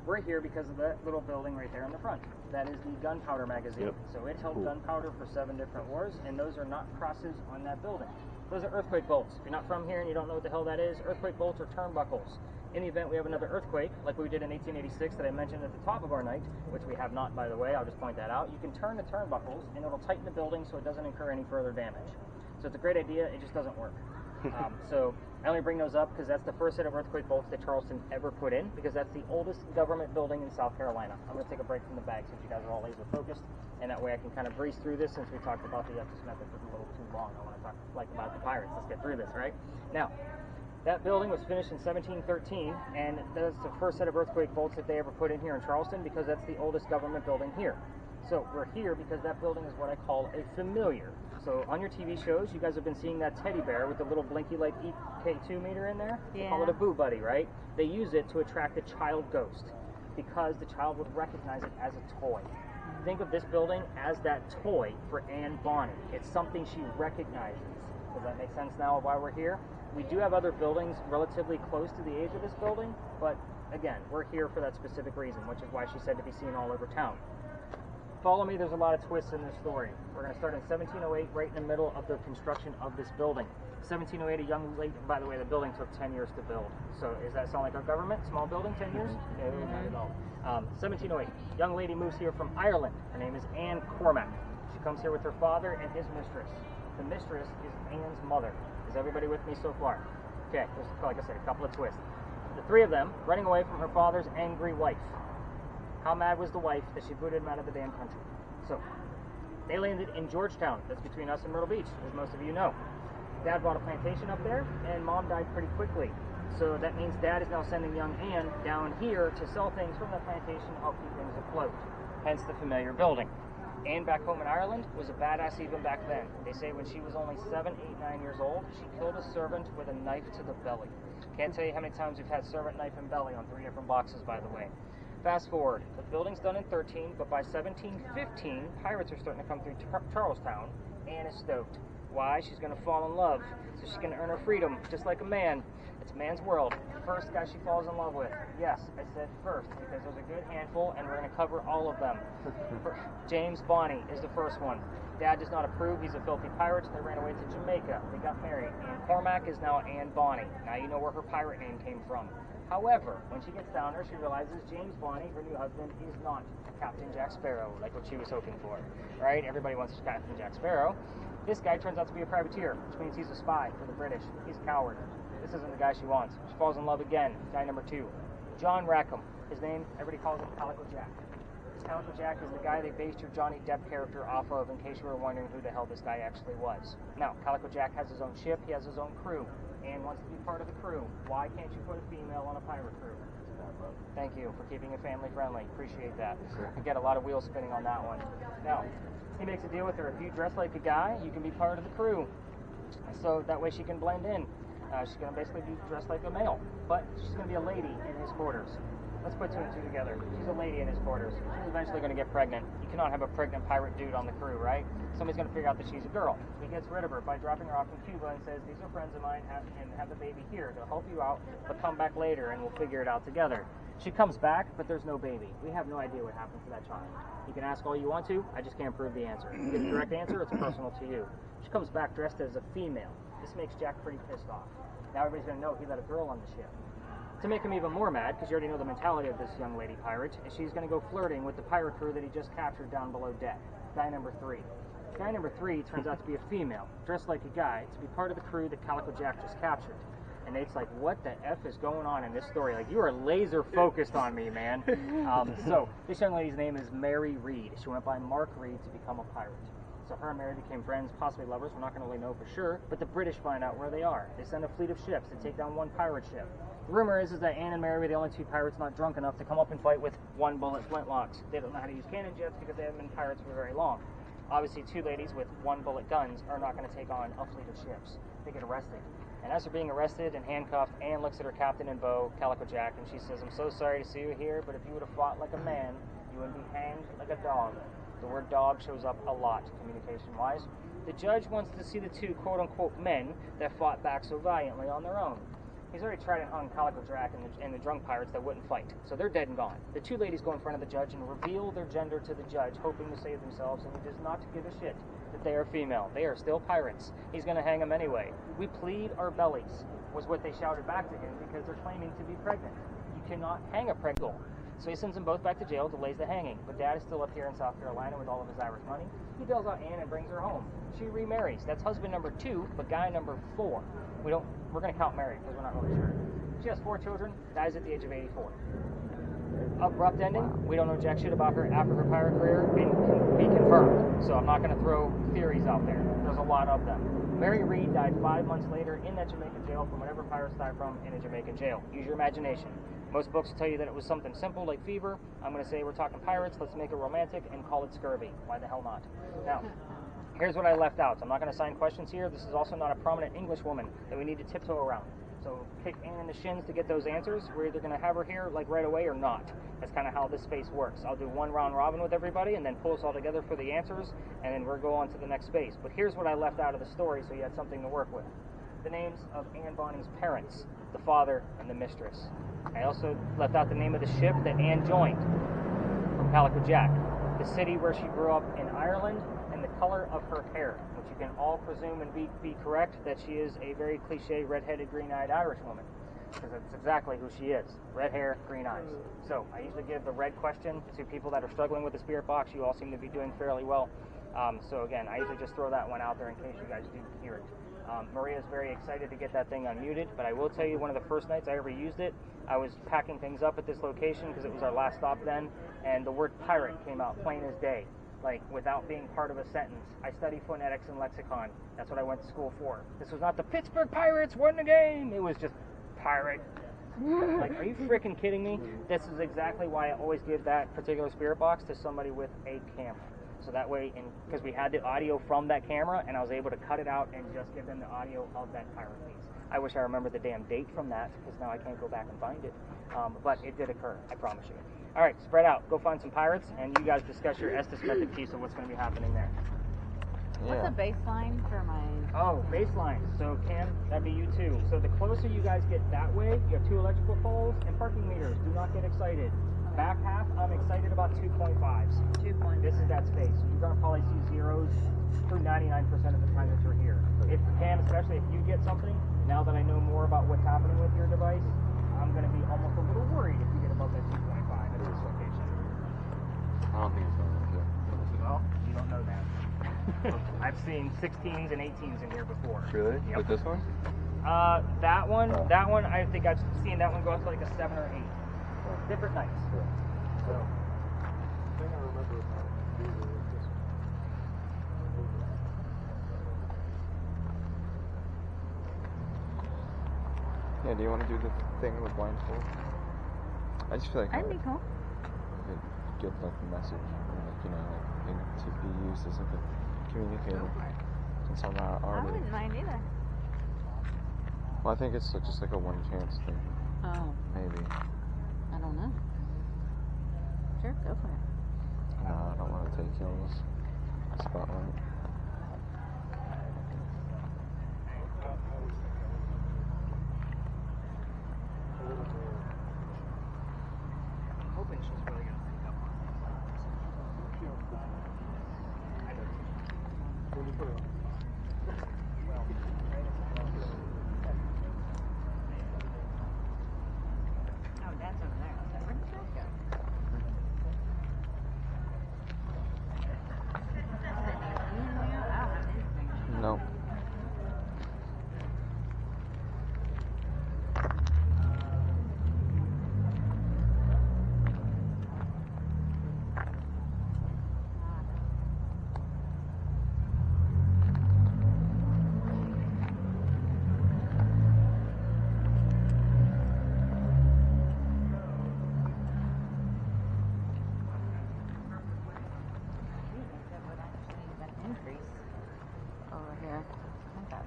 we're here because of that little building right there in the front. That is the gunpowder magazine. Yep. So it held Cool. gunpowder for 7 different wars, and those are not crosses on that building. Those are earthquake bolts. If you're not from here and you don't know what the hell that is, earthquake bolts are turnbuckles. In the event we have another earthquake, like we did in 1886 that I mentioned at the top of our night, which we have not, by the way, I'll just point that out, you can turn the turnbuckles and it'll tighten the building so it doesn't incur any further damage. So it's a great idea, it just doesn't work. So I only bring those up because that's the first set of earthquake bolts that Charleston ever put in, because that's the oldest government building in South Carolina. I'm going to take a break from the bag since you guys are all laser focused, and that way I can kind of breeze through this since we talked about the Justice method for a little too long. I want to talk like about the pirates. Let's get through this, right? Now, that building was finished in 1713, and that's the first set of earthquake bolts that they ever put in here in Charleston because that's the oldest government building here. So we're here because that building is what I call a familiar. So on your TV shows, you guys have been seeing that teddy bear with the little blinky like EK2 meter in there. They call it a boo buddy, right? They use it to attract a child ghost because the child would recognize it as a toy. Think of this building as that toy for Anne Bonny. It's something she recognizes. Does that make sense now of why we're here? We do have other buildings relatively close to the age of this building, but again, we're here for that specific reason, which is why she said to be seen all over town. Follow me, there's a lot of twists in this story. We're going to start in 1708, right in the middle of the construction of this building. 1708, a young lady, by the way, the building took 10 years to build. So does that sound like our government? Small building, 10 years? No, not at all. 1708, young lady moves here from Ireland. Her name is Anne Cormack. She comes here with her father and his mistress. The mistress is Anne's mother. Is everybody with me so far? Okay, there's, like I said, a couple of twists. The three of them running away from her father's angry wife. How mad was the wife that she booted him out of the damn country? So, they landed in Georgetown. That's between us and Myrtle Beach, as most of you know. Dad bought a plantation up there, and Mom died pretty quickly. So that means Dad is now sending young Anne down here to sell things from the plantation to help keep things afloat. Hence the familiar building. Anne back home in Ireland was a badass even back then. They say when she was only 7, 8, 9 years old, she killed a servant with a knife to the belly. Can't tell you how many times we've had servant knife and belly on 3 different boxes, by the way. Fast forward, the building's done in 13, but by 1715, pirates are starting to come through Charlestown. Anne is stoked. Why? She's going to fall in love, so she can earn her freedom, just like a man. It's a man's world. First guy she falls in love with. Yes, I said first, because there's a good handful, and we're going to cover all of them. James Bonny is the first one. Dad does not approve. He's a filthy pirate. They ran away to Jamaica. They got married. Anne Cormack is now Anne Bonny. Now you know where her pirate name came from. However, when she gets down there, she realizes James Bonny, her new husband, is not Captain Jack Sparrow, like what she was hoping for, right? Everybody wants Captain Jack Sparrow. This guy turns out to be a privateer, which means he's a spy for the British. He's a coward. This isn't the guy she wants. She falls in love again. Guy number 2, John Rackham. His name, everybody calls him Calico Jack. Calico Jack is the guy they based your Johnny Depp character off of, in case you were wondering who the hell this guy actually was. Now, Calico Jack has his own ship. He has his own crew. And wants to be part of the crew. Why can't you put a female on a pirate crew? Thank you for keeping it family friendly. Appreciate that. I get a lot of wheels spinning on that one. Now, he makes a deal with her. If you dress like a guy, you can be part of the crew. So that way she can blend in. She's going to basically be dressed like a male. But she's going to be a lady in his quarters. Let's put 2 and 2 together. She's a lady in his quarters. She's eventually going to get pregnant. You cannot have a pregnant pirate dude on the crew, right? Somebody's going to figure out that she's a girl. He gets rid of her by dropping her off in Cuba and says, these are friends of mine, and have the baby here. They'll help you out, but come back later and we'll figure it out together. She comes back, but there's no baby. We have no idea what happened to that child. You can ask all you want to, I just can't prove the answer. If you get a direct answer, it's personal to you. She comes back dressed as a female. This makes Jack pretty pissed off. Now everybody's going to know he let a girl on the ship. To make him even more mad, because you already know the mentality of this young lady pirate, she's going to go flirting with the pirate crew that he just captured down below deck. Guy number 3. Guy number 3 turns out to be a female, dressed like a guy, to be part of the crew that Calico Jack just captured. And Nate's like, what the F is going on in this story? Like, you are laser focused on me, man. So, this young lady's name is Mary Reed. She went by Mark Reed to become a pirate. So her and Mary became friends, possibly lovers. We're not going to really know for sure. But the British find out where they are. They send a fleet of ships to take down one pirate ship. The rumor is that Anne and Mary were the only 2 pirates not drunk enough to come up and fight with 1 bullet flintlocks. They don't know how to use cannon jets because they haven't been pirates for very long. Obviously, 2 ladies with 1 bullet guns are not going to take on a fleet of ships. They get arrested. And as they're being arrested and handcuffed, Anne looks at her captain and beau, Calico Jack, and she says, I'm so sorry to see you here, but if you would have fought like a man, you would be hanged like a dog. The word dog shows up a lot, communication-wise. The judge wants to see the 2 quote-unquote men that fought back so valiantly on their own. He's already tried it on Calico Jack and the drunk pirates that wouldn't fight. So they're dead and gone. The two ladies go in front of the judge and reveal their gender to the judge, hoping to save themselves, and he does not give a shit that they are female. They are still pirates. He's going to hang them anyway. We plead our bellies, was what they shouted back to him, because they're claiming to be pregnant. You cannot hang a pregnant girl. So he sends them both back to jail, delays the hanging. But Dad is still up here in South Carolina with all of his Irish money. He bails out Anne and brings her home. She remarries. That's husband number 2, but guy number 4. We're going to count married because we're not really sure. She has 4 children, dies at the age of 84. Abrupt ending. We don't know jack shit about her after her pirate career and can be confirmed. So I'm not going to throw theories out there. There's a lot of them. Mary Read died 5 months later in that Jamaican jail from whatever pirates died from in a Jamaican jail. Use your imagination. Most books will tell you that it was something simple like fever. I'm going to say we're talking pirates. Let's make it romantic and call it scurvy. Why the hell not? Now, here's what I left out. So I'm not going to assign questions here. This is also not a prominent English woman that we need to tiptoe around. So kick Anne in the shins to get those answers. We're either going to have her here like right away or not. That's kind of how this space works. I'll do one round robin with everybody and then pull us all together for the answers, and then we'll go on to the next space. But here's what I left out of the story so you had something to work with. The names of Anne Bonny's parents, the father and the mistress. I also left out the name of the ship that Anne joined from Calico Jack, the city where she grew up in Ireland, and the color of her hair, which you can all presume and be correct that she is a very cliche red-headed, green-eyed Irish woman, because that's exactly who she is. Red hair, green eyes. So I usually give the red question to people that are struggling with the spirit box. You all seem to be doing fairly well. So again, I usually just throw that one out there in case you guys do hear it. Maria's very excited to get that thing unmuted, but I will tell you, one of the first nights I ever used it, I was packing things up at this location because it was our last stop then, and the word pirate came out plain as day, like without being part of a sentence. I study phonetics and lexicon. That's what I went to school for. This was not the Pittsburgh Pirates won the game. It was just pirate. Like, are you freaking kidding me? This is exactly why I always give that particular spirit box to somebody with a camera. So that way, because we had the audio from that camera, and I was able to cut it out and just give them the audio of that pirate piece. I wish I remembered the damn date from that, because now I can't go back and find it. But it did occur, I promise you. All right, spread out. Go find some pirates, and you guys discuss your Estes method piece of what's going to be happening there. What's a baseline for my... Oh, baseline. So, Cam, that'd be you too. So the closer you guys get that way, you have 2 electrical poles and parking meters. Do not get excited. Back half, I'm excited about 2.5s. 2.5. This is that space. You're going to probably see zeros through 99% of the time that you're here. If Cam, especially if you get something, now that I know more about what's happening with your device, I'm going to be almost a little worried if you get above that 2.5 at this location. I don't think it's going to work. Well, you don't know that. I've seen 16s and 18s in here before. Really? Yep. With this one? That one, I think I've seen that one go up to like a 7 or 8. Different nights. So. I think I remember this. Yeah, do you want to do the thing with blindfold? I just feel like That'd be cool. I could get like the message, like, you know, like to be used as like a communicator. Since I'm not I already. wouldn't mind either. Well, I think it's just like a one chance thing. Oh, Maybe. I don't know. Sure, go for it. No, I don't want to take y'all's spotlight. I'm hoping she's really going to pick up on this. I don't know. Well, Oh, Dad's over there. Where'd the trash go? I don't have anything. No. That would actually be an increase over here. Okay.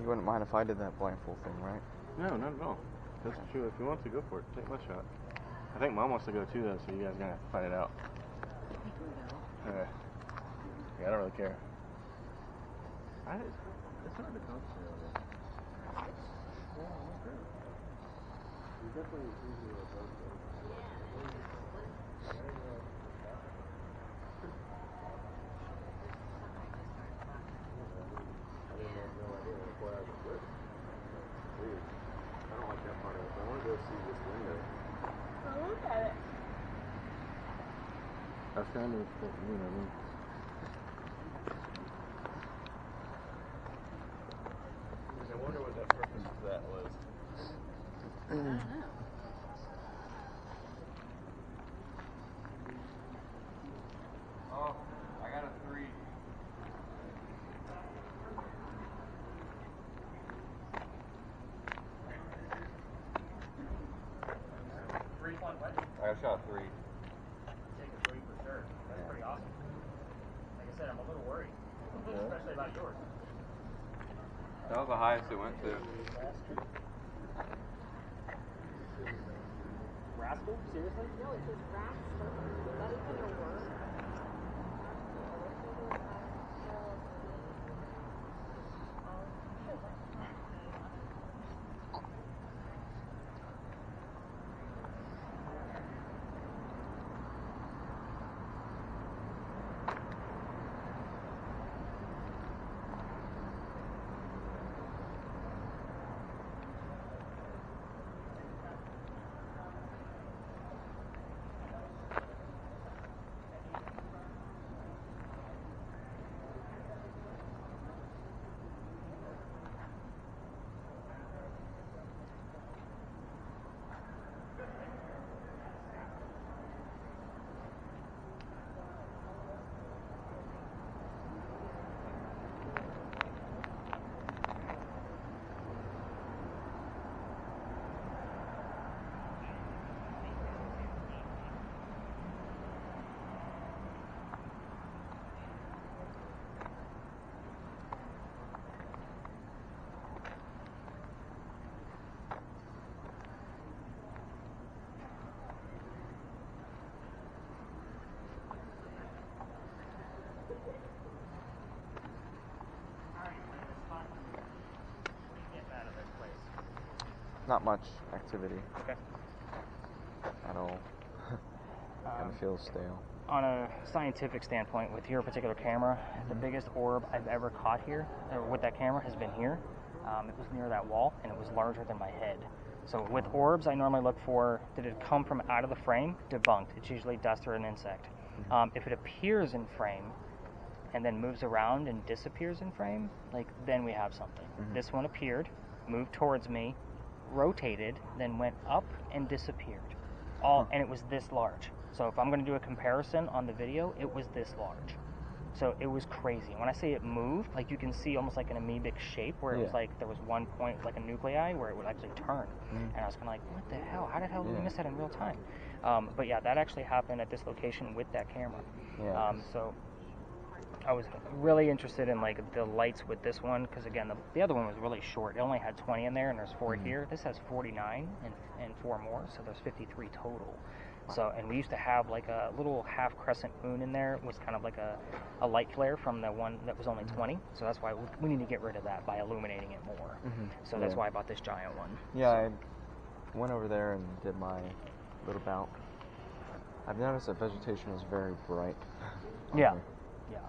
You wouldn't mind if I did that blindfold thing, right? No, not at all. That's true. If you want to, go for it. Take my shot. I think Mom wants to go too, though, so you guys are going to have to fight it out. Yeah, I don't really care. It's hard to concentrate on this. You definitely easily above those. I didn't have no idea. That's why I was with. Weird. I don't like that part of it. I want to go see this window. Oh, look at it. That's kind of, you know, I wonder what that purpose of that was. I don't know. Oh, I got a 3. I shot 3. Take a 3 for sure. That's pretty awesome. Like I said, I'm a little worried, especially about yours. That was the highest it went to. Rascal? Seriously? No, it says Rascal. Is that even a word? Not much activity Okay. at all. Kind of feels stale. On a scientific standpoint, with your particular camera, the biggest orb I've ever caught here, or with that camera, has been here. It was near that wall, and it was larger than my head. So with orbs, I normally look for, did it come from out of the frame? Debunked. It's usually dust or an insect. If it appears in frame and then moves around and disappears in frame, like, then we have something. This one appeared, moved towards me, rotated, then went up and disappeared. And it was this large. So if I'm going to do a comparison on the video, it was this large. So it was crazy. When I say it moved, like, you can see almost like an amoebic shape where it was like there was one point, like a nuclei, where it would actually turn. And I was kind of like, what the hell? How the hell did we miss that in real time? But yeah, that actually happened at this location with that camera. So I was really interested in, like, the lights with this one, because again, the other one was really short. It only had 20 in there, and there's 4 here. This has 49 and 4 more, so there's 53 total. So, and we used to have like a little half crescent moon in there. It was kind of like a light flare from the one that was only 20. So that's why we need to get rid of that by illuminating it more. So that's why I bought this giant one. Yeah, I went over there and did my little bout. I've noticed that vegetation is very bright. Yeah.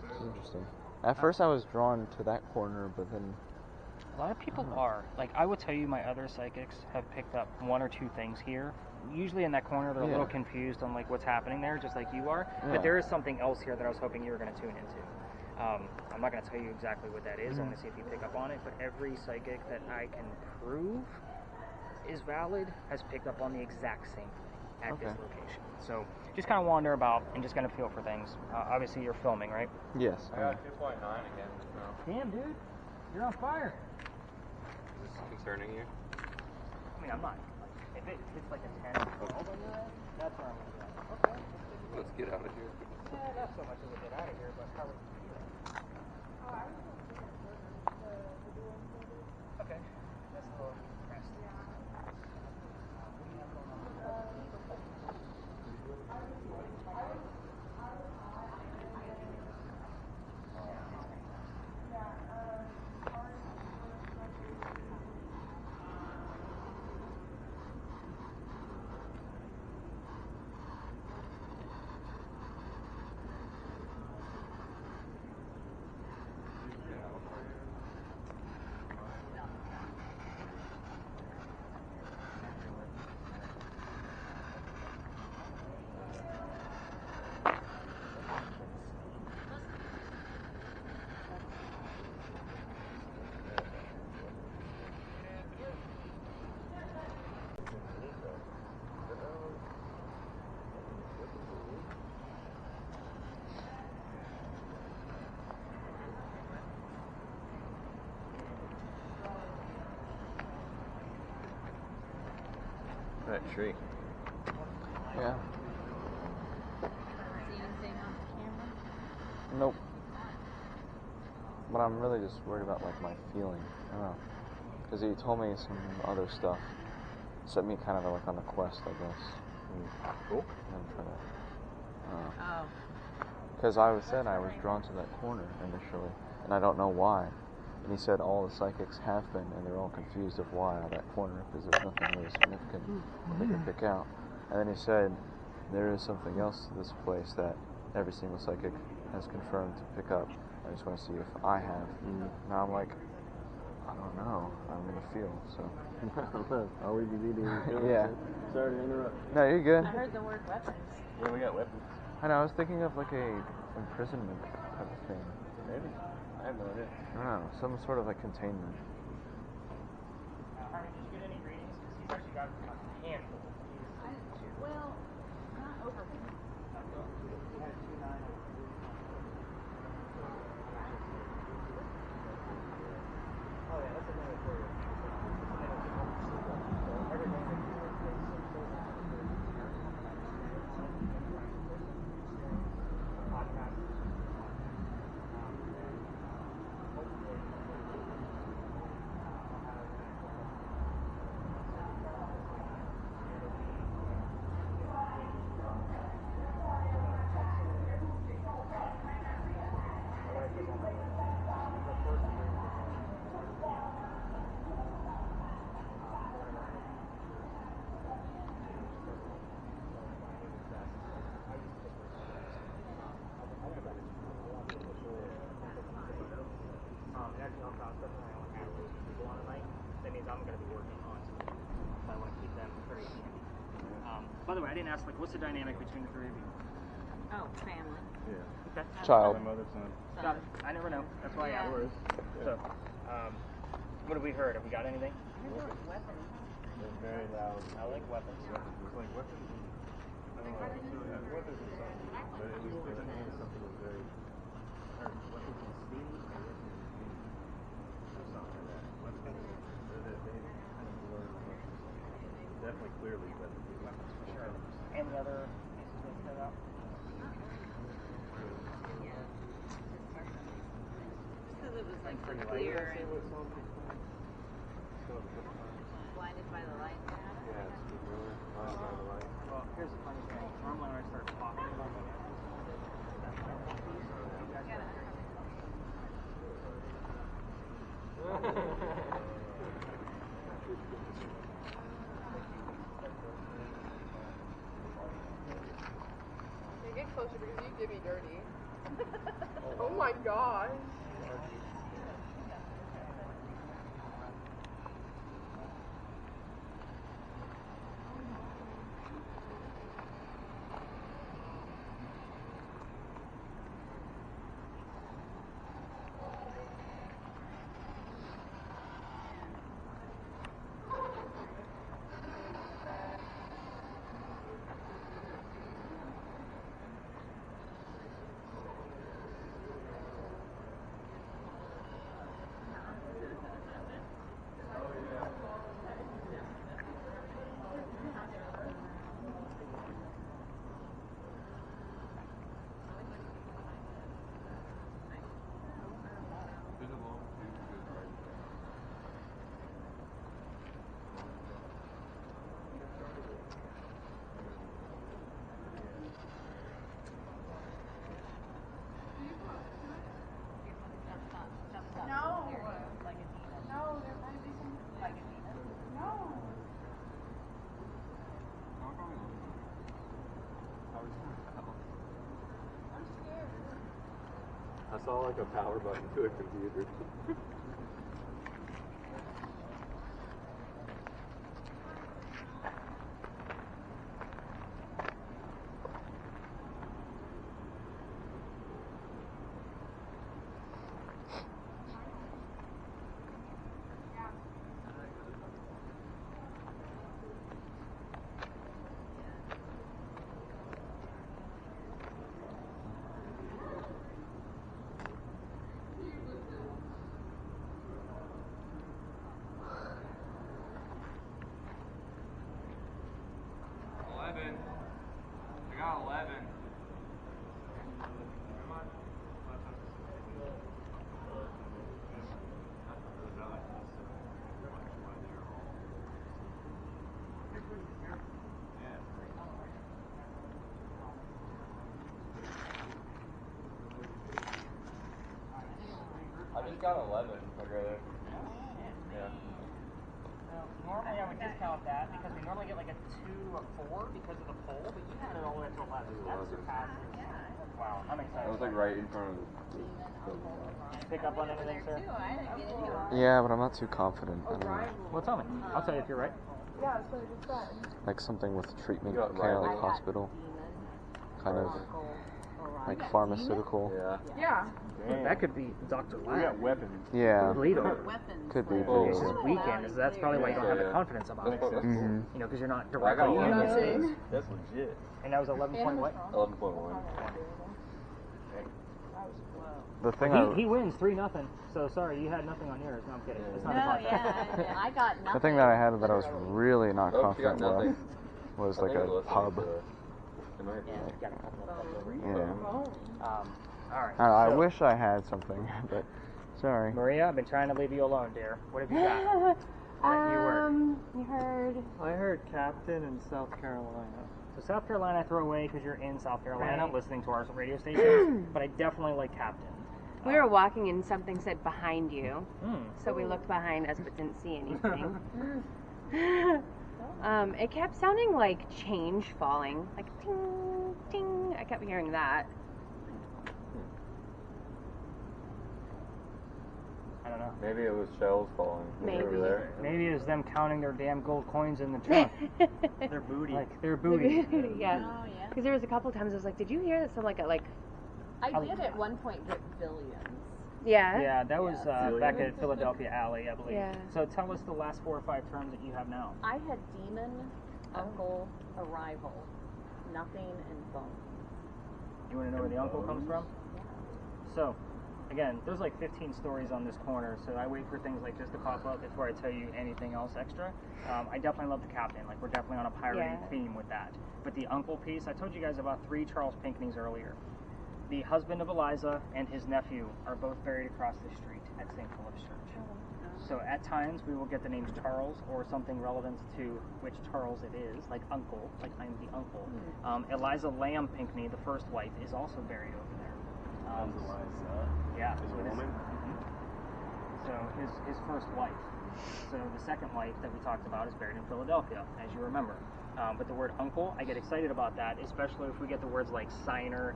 It's interesting. At first I was drawn to that corner, but then a lot of people are. Like, I would tell you, my other psychics have picked up 1 or 2 things here. Usually in that corner, they're a little confused on, like, what's happening there, just like you are. But there is something else here that I was hoping you were going to tune into. I'm not going to tell you exactly what that is. I want to see if you pick up on it. But every psychic that I can prove is valid has picked up on the exact same thing at this location. So just kind of wander about and just kind of feel for things. Obviously, you're filming, right? yes. I got 2.9 again just now. Damn, dude. You're on fire. Is this concerning you? I mean, I'm not. If it hits like a 10 or 12 on your end, that's where I'm going to be like, okay. Let's get out of here. Yeah, not so much as a get out of here, but how would you feel? I was going to That tree. Yeah. See anything on camera? Nope. But I'm really just worried about like my feeling. I don't know. Because he told me some other stuff. Set me kind of like on a quest, I guess. Cool. I'm trying to. Oh. Because I said I was drawn to that corner initially, and I don't know why. And he said all the psychics have been, and they're all confused of why on that corner, because there's nothing really significant they can pick out. And then he said there is something else to this place that every single psychic has confirmed to pick up. I just want to see if I have. Now I'm like, I don't know. I'm in the field, so. I'll leave you reading. Yeah. Sorry to interrupt. No, you're good. I heard the word weapons. Yeah, we got weapons. I know. I was thinking of like a imprisonment type of thing. Maybe. I have no idea. I don't know. Some sort of like containment. Harmony, did you get any readings? Because he's actually got a handful. Well, not over. He had 2-9. Oh yeah, that's another for you. Everything that you podcast. And actually on top, especially when I only have those people on a night, that means I'm going to be working on something. So I want to keep them very handy. By the way, I didn't ask, like, what's the dynamic between the three of you? Oh, family. Yeah. Okay. Child. My mother, son. Got it. I never know. That's why I asked. So, what have we heard? Have we got anything? Weapons. They're very loud. I like weapons. Weapons. It was like weapons. I don't know. Weapons or something. But it was the name of something was very. Weapons and speed. Or something like that. Weapons. They kind of blurred the weapons. Definitely clearly, but weapons for sure. Any other pieces that stood out? Because it was like Pretty clear Say and what song she's playing? Still a couple times. blinded by the light. Yeah, it's good, really. Blinded by the light. Well, here's the funny thing. Normally when I start talking about what You get closer because you did me dirty. Oh my gosh. I saw like a power button to a computer. got 11. Like right there. Yeah. Normally I would discount that because we normally get like a 2 or 4 because of the pole, but you had it all the way to 11. That surpasses. Wow, I'm excited. I was like right in front of the Pick up on anything, sir? Yeah, but I'm not too confident. I don't know. Well, tell me. I'll tell you if you're right. Yeah, so just that. Like something with treatment You got care, rival. like hospital, kind of like pharmaceutical. Yeah. Yeah. That could be Dr. We Lab. got weapons. Yeah, Leader. could be. Oh. It's just weekend, so that's probably why you don't have the Yeah. confidence about it. That's Mhm. You know, because you're not I directly got in 11. the space. That's legit. And that was 11 point what? 11.1. The thing He wins 3-0. So sorry, you had nothing on yours. No, I'm kidding. It's not a No, podcast. yeah, I got nothing. the thing that I had that I was really not Oh, she got confident with nothing. was I like think a it was pub. It might be. Got a couple of pubs over here. Yeah. All right. I so, wish I had something, but sorry. Maria, I've been trying to leave you alone, dear. What have you got? You were. You heard. I heard Captain in South Carolina. So South Carolina I throw away because you're in South Carolina Right. listening to our radio stations, but I definitely like Captain. We were walking and something said behind you, Hmm. so we looked behind us but didn't see anything. It kept sounding like change falling, like ting, ting. I kept hearing that. I don't know. Maybe it was shells falling. Maybe. Over there. Maybe it's them counting their damn gold coins in the trunk. Their booty. Like their booty. Yeah. Oh, yeah. Because there was a couple times I was like, did you hear that? So like, I did at one point get billions. yeah. Yeah, that was Yeah. back at Philadelphia Alley, I believe. Yeah. So tell us the last 4 or 5 terms that you have now. I had demon, uncle, arrival, nothing, and bone. You want to know where the uncle comes from? So, again, there's like 15 stories on this corner, so I wait for things like this to pop up before I tell you anything else extra. I definitely love the captain. Like, we're definitely on a pirating Yeah. theme with that. But the uncle piece, I told you guys about 3 Charles Pinckneys earlier. The husband of Eliza and his nephew are both buried across the street at St. Philip's Church. So at times we will get the names Charles or something relevant to which Charles it is, like uncle, like I'm the uncle. Eliza Lamb Pinckney, the first wife, is also buried over there. Yeah. Is a woman? So his first wife. So the second wife that we talked about is buried in Philadelphia, as you remember. But the word uncle, I get excited about that, especially if we get the words like signer,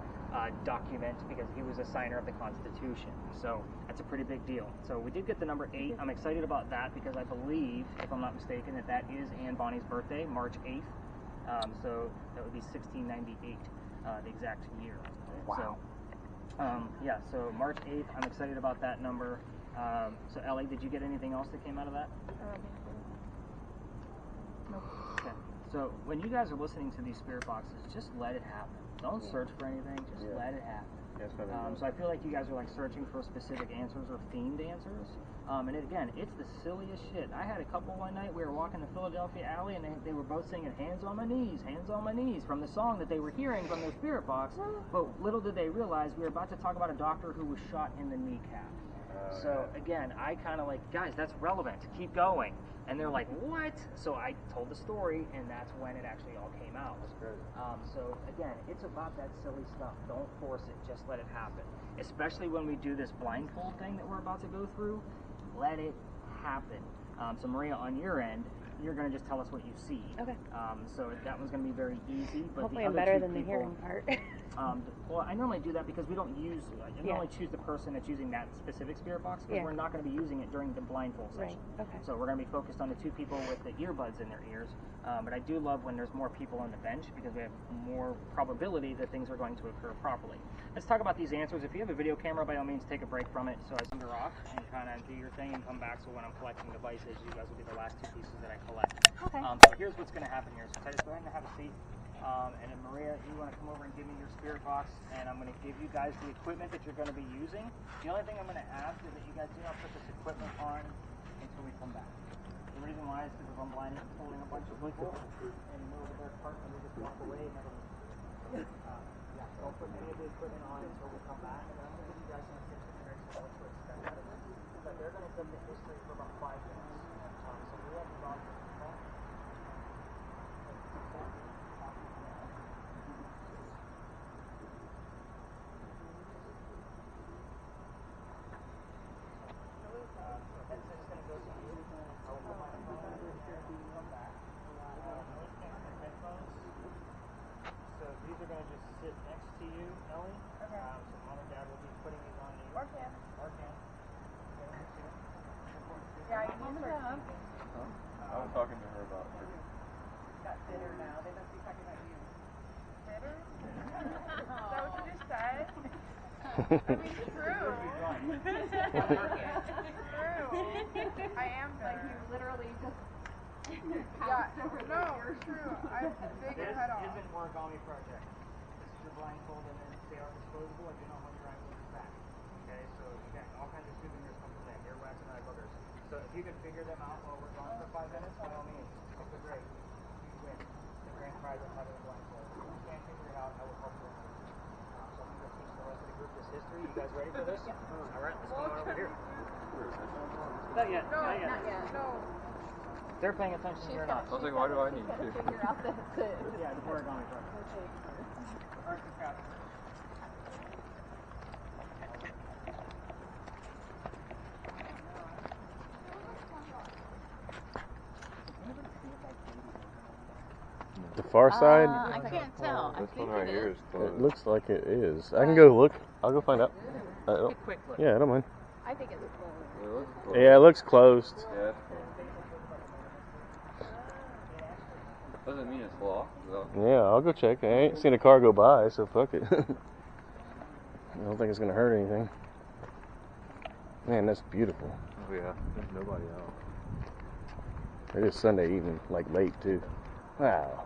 document, because he was a signer of the Constitution. So that's a pretty big deal. So we did get the number 8. I'm excited about that because I believe, if I'm not mistaken, that is Anne Bonny's birthday, March 8th. So that would be 1698, the exact year. Wow. So, yeah, so March 8th, I'm excited about that number. So Ellie, did you get anything else that came out of that? Okay. So when you guys are listening to these spirit boxes, just let it happen. Don't search for anything, just let it happen. That's what So I feel like you guys are like searching for specific answers or themed answers. And again, it's the silliest shit. I had a couple one night, we were walking the Philadelphia Alley and they were both singing hands on my knees from the song that they were hearing from their spirit box. But little did they realize we were about to talk about a doctor who was shot in the kneecap. So again, I kind of like, guys, that's relevant. Keep going. And they're like, what? So I told the story, and that's when it actually all came out. That's great. So again, it's about that silly stuff. Don't force it. Just let it happen. Especially when we do this blindfold thing that we're about to go through. Let it happen. So Maria, on your end, you're going to just tell us what you see. Okay. So that one's going to be very easy. But Hopefully the I'm other better two than the people, hearing part. well, I normally do that because we don't use, I Yeah. normally choose the person that's using that specific spirit box because Yeah. we're not going to be using it during the blindfold Right, session. okay. So we're going to be focused on the 2 people with the earbuds in their ears. But I do love when there's more people on the bench because we have more probability that things are going to occur properly. Let's talk about these answers. If you have a video camera, by all means, take a break from it so I can turn off and kind of do your thing and come back. So when I'm collecting devices, you guys will be the last 2 pieces that I collect. Okay. So here's what's going to happen here. So Titus, go ahead and have a seat. And then Maria, you want to come over and give me your spirit box, and I'm going to give you guys the equipment that you're going to be using. The only thing I'm going to ask is that you guys do not put this equipment on until we come back. The reason why is because if I'm blind holding a bunch of people in the middle of their part, and they just walk away and never leave. Yeah, don't put any of the equipment on until we come back, and then I'm going to give you guys some tips and tricks on what to expect out of it. But they're going to give the history for about 5 minutes. So we have about I was talking to her about her. Got bitter now. They must be talking about you. Bitter? Is that what you just said? I mean, true. True. I am Like bitter. you literally just Yeah, no, true. I big This head off. isn't origami project. This is your blindfold, and then they are disposable. I do not want your eyes on your back. Okay, so you got all kinds of souvenirs come from them. Earwax and eye boogers. So if you can figure them out while we're gone for 5 minutes, by all means, pick the grade. You win the grand prize of having a blindfold. If you can't figure it out, I will help you. So I'm going to teach the rest of the group this history. You guys ready for this? All right, let's come on over here. Not yet. No, Not yet. not yet. No. They're paying attention. You're not. I was like, why do I need to? figure out the Yeah, the origami project. Arts and crafts. The far side? I can't tell. I This think one right it here is. is closed. It looks like it is. I can go look. I'll go find out. Take a quick look. Yeah, I don't mind. I think it was cool. It looks closed. Yeah, it looks closed. Yeah, it's closed. Doesn't mean it's locked, though. Yeah, I'll go check. I ain't seen a car go by, so fuck it. I don't think it's gonna hurt anything. Man, that's beautiful. Oh, yeah. There's nobody out. It is Sunday evening, like late too. Wow.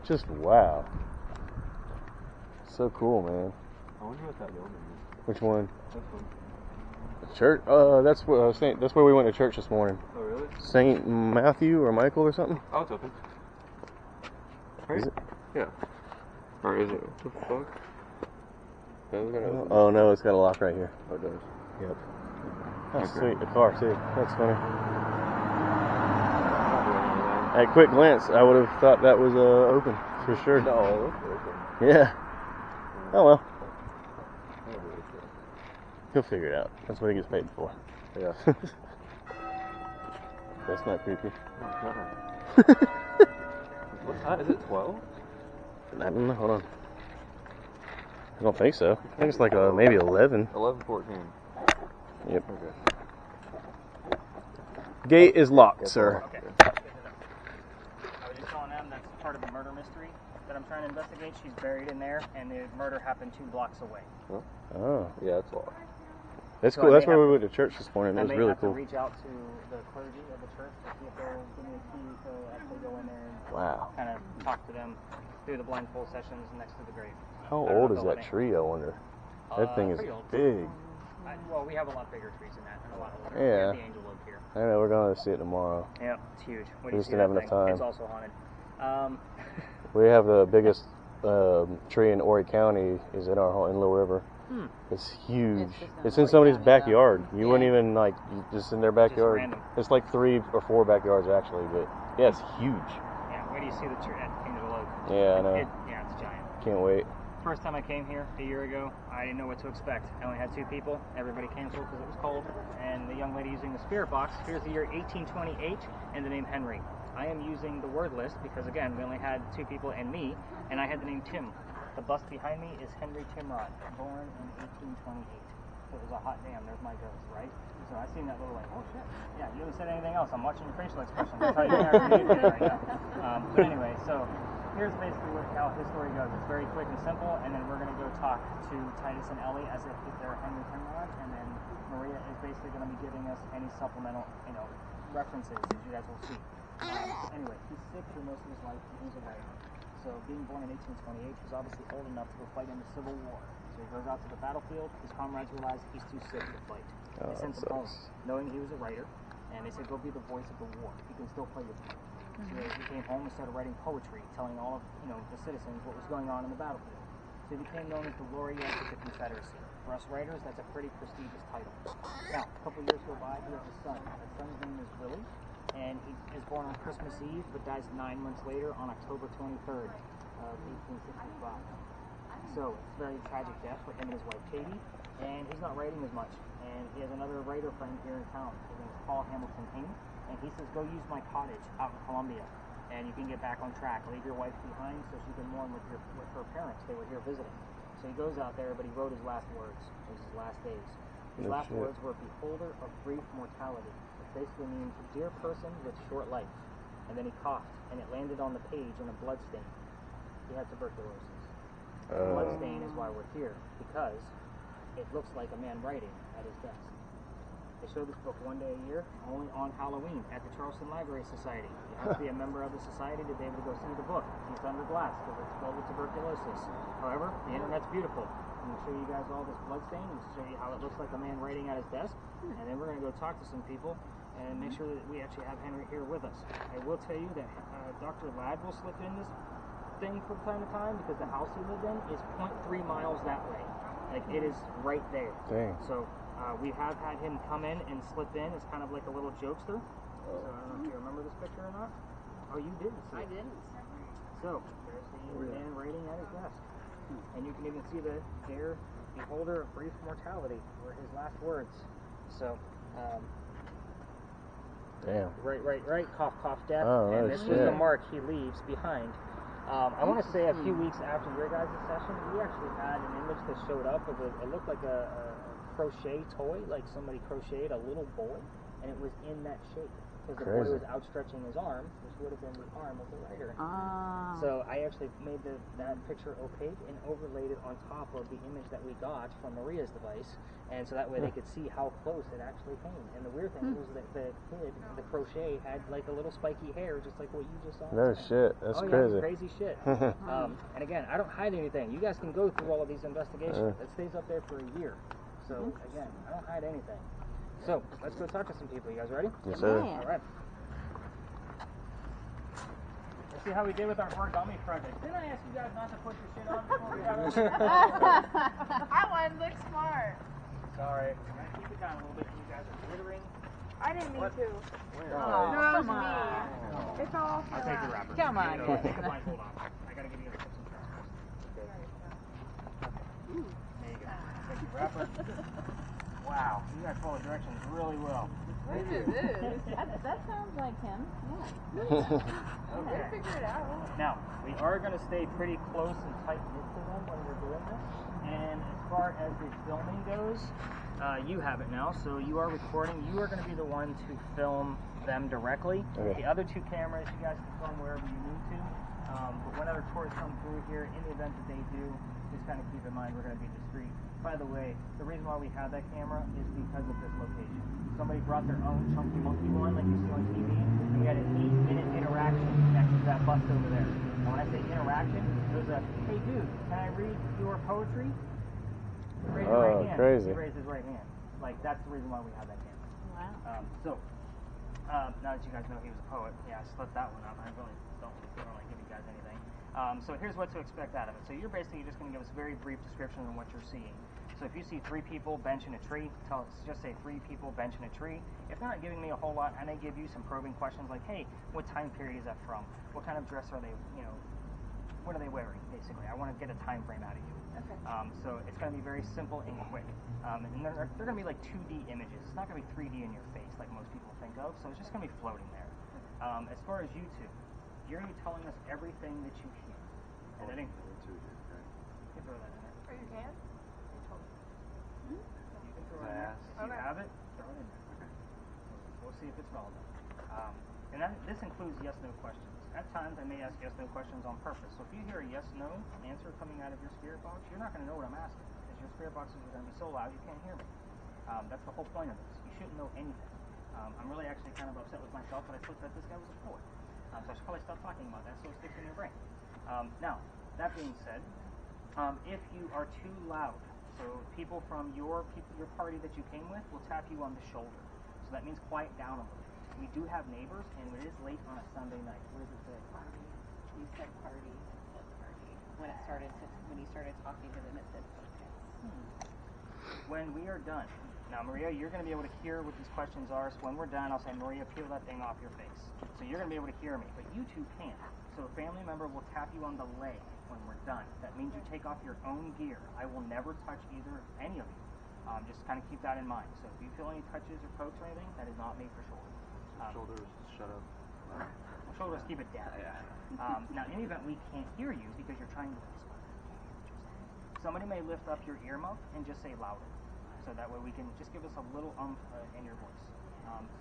Just wow. So cool, man. I wonder what that building is. Which one? This one. The church? That's what I was saying. That's where we went to church this morning. Oh, really? Saint Matthew or Michael or something? Oh, it's open. Right? Is it? Yeah. Or is it? What the fuck? No, we're gonna open Oh no, it's got a lock right here. it. Oh, it does. Yep. That's Okay. sweet. The car too. That's funny. Not doing anything. At quick glance, I would have thought that was open for sure. No, it looks open. Yeah. Oh well. I don't really care. He'll figure it out. That's what he gets paid for. Yeah. That's not creepy. What time? Is it 12? I don't know. Hold on. I don't think so. I think it's like maybe 11. 11:14. Yep. Okay. Gate is locked, It's sir. locked. Okay. I was just telling them that's part of a murder mystery that I'm trying to investigate. She's buried in there, and the murder happened 2 blocks away. Oh, Yeah, it's locked. that's So cool. I That's may where have we went to church this morning. It I was may really have cool. to reach out to the clergy of the church to see if they'll give me a key to actually go in there and Wow. kind of talk to them through the blindfold sessions next to the grave. How I don't old know is if that they'll tree? I wonder. That thing is pretty old. big. Well, we have a lot bigger trees than that, and a lot older. Yeah. We have the angel oak here. I know we're going to see it tomorrow. Yep, it's huge. What We do you just see didn't that have enough thing? time. It's also haunted. We have the biggest tree in Horry County is in Little River. It's huge. It's just in It's in Horry somebody's County, though. backyard. You wouldn't Yeah. even just in their backyard. random. It's like 3 or 4 backyards actually, but yeah, it's huge. Yeah, where do you see the tree at Angel Oak? Yeah, I know. Yeah, it's giant. Can't wait. First time I came here a year ago, I didn't know what to expect. I only had 2 people. Everybody canceled because it was cold. And the young lady using the spirit box, here's the year 1828 and the name Henry. I am using the word list because, again, we only had 2 people and me, and I had the name Tim. The bust behind me is Henry Timrod, born in 1828. So it was a hot damn, there's my ghost, right? So I seen that little like, oh shit. Yeah, you haven't said anything else. I'm watching your facial expression. That's how you react right now. But anyway, so here's basically how his story goes. It's very quick and simple, and then we're going to go talk to Titus and Ellie as if they're Henry Timrod, and then Maria is basically going to be giving us any supplemental, references as you guys will see. Anyway, he's sick for most of his life, and he's a writer. So being born in 1828, he's obviously old enough to go fight in the Civil War. So he goes out to the battlefield. His comrades realize he's too sick to fight. They sent him home, knowing he was a writer, and they said, "Go be the voice of the war. He can still play your part." So he came home and started writing poetry, telling all of the citizens what was going on in the battlefield. So he became known as the Laureate of the Confederacy. For us writers, that's a pretty prestigious title. Now, a couple years go by, he has a son. That son's name is Willie, and he is born on Christmas Eve, but dies 9 months later on October 23rd of 1865. So it's a very tragic death for him and his wife Katie, and he's not writing as much. And he has another writer friend here in town. His name is Paul Hamilton Hayne, and he says, "Go use my cottage out in Columbia, and you can get back on track. Leave your wife behind so she can mourn with her parents. They were here visiting." So he goes out there, but he wrote his last words. It was his last days. His last words were, "Beholder of brief mortality, basically means dear person with short life. And then he coughed, and it landed on the page in a blood stain. He had tuberculosis. The blood stain is why we're here, because it looks like a man writing at his desk. They show this book one day a year, only on Halloween, at the Charleston Library Society. You have to be a member of the society to be able to go see the book. It's under glass because it's filled with tuberculosis. However, the internet's beautiful. I'm going to show you guys all this blood stain and show you how it looks like a man writing at his desk. And then we're going to go talk to some people and make sure that we actually have Henry here with us. I will tell you that Dr. Ladd will slip in this thing from time to time because the house he lived in is 0.3 miles that way. Like, it is right there. Dang. So we have had him come in and slip in. It's kind of like a little jokester. So I don't know if you remember this picture or not. Oh, you didn't see it. I didn't. So there's the man writing at his desk. And you can even see the "Dare beholder of brief mortality" were his last words. So, Damn. right, cough, cough, death. Oh, and oh, this shit. was the mark he leaves behind. I want to say a few weeks after your guys' session, we actually had an image that showed up of it looked like a crochet toy, like somebody crocheted a little boy, and it was in that shape. Because the boy Crazy. was outstretching his arm, which would have been the arm of the writer. Ah. So I actually made that picture opaque and overlaid it on top of the image that we got from Maria's device, and so that way they could see how close it actually came. And the weird thing was that the kid, the crochet, had like a little spiky hair, just like what you just saw. No shit. That's Oh, crazy. yeah, crazy shit. And again, I don't hide anything. You guys can go through all of these investigations. It stays up there for a year. So again, I don't hide anything. So let's go talk to some people. You guys ready? Yes, sir. All right. Let's see how we did with our origami project. Didn't I ask you guys not to put your shit on before we got it? I wanted to look smart. Sorry. I'm going to keep it down a little bit. You guys are glittering. I didn't mean to. Oh, No, come it's me. on. It's all I'll take your wrapper. Come on. Take a blindfold off. I got to give you a tips and tricks first. There you go. Take your wrapper. Wow, you guys follow directions really well. What is this? That sounds like him. Okay. Figure it out. Now, we are going to stay pretty close and tight-knit to them when we're doing this. And as far as the filming goes, you have it now, so you are recording. You are going to be the one to film them directly. Okay. The other two cameras, you guys can film wherever you need to. But when other tourists come through here, in the event that they do, just kind of keep in mind we're going to be discreet. By the way, the reason why we have that camera is because of this location. Somebody brought their own chunky monkey one, like you see on TV, and we had an 8-minute interaction next to that bus over there. And when I say interaction, it was a, hey dude, can I read your poetry? Raise your right hand. Crazy. He raised his right hand. Like, that's the reason why we have that camera. Wow. Now that you guys know he was a poet, yeah, I slipped that one up. I really don't normally give you guys anything. So here's what to expect out of it. So you're basically just going to give us a very brief description of what you're seeing. So if you see 3 people benching a tree, just say 3 people benching a tree. If they're not giving me a whole lot, I may give you some probing questions like, hey, what time period is that from? What kind of dress are they, what are they wearing, basically? I want to get a time frame out of you. Okay. So it's going to be very simple and quick. And they're going to be like 2D images. It's not going to be 3D in your face like most people think of. So it's just going to be floating there. As far as you two, you're going to be telling us everything that you hear. And then you can throw that in there. Oh, you can? You can throw it in there. If you have it, throw it in there. Okay. We'll see if it's relevant. This includes yes/no questions. At times, I may ask yes/no questions on purpose. So if you hear a yes/no answer coming out of your spirit box, you're not going to know what I'm asking because your spirit boxes are going to be so loud you can't hear me. That's the whole point of this. You shouldn't know anything. I'm really actually kind of upset with myself that I thought that this guy was a poet. So I should probably stop talking about that so it sticks in your brain. Now, that being said, if you are too loud, so people from your party that you came with will tap you on the shoulder. So that means quiet down a little bit. We do have neighbors, and it is late on a Sunday night. What does it say? Party. You said party. It said party. When he started talking to them, it said focus. When we are done, now Maria, you're going to be able to hear what these questions are. So when we're done, I'll say, Maria, peel that thing off your face. So you're going to be able to hear me, but you two can't. So a family member will tap you on the leg when we're done. That means you take off your own gear. I will never touch any of you. Just kind of keep that in mind. So if you feel any touches or pokes or anything, that is not me for sure. Shoulders, shut up. Shoulders, keep it down. Now, in the event we can't hear you because you're trying to whisper, somebody may lift up your earmuff and just say louder. So that way we can just give us a little in your voice.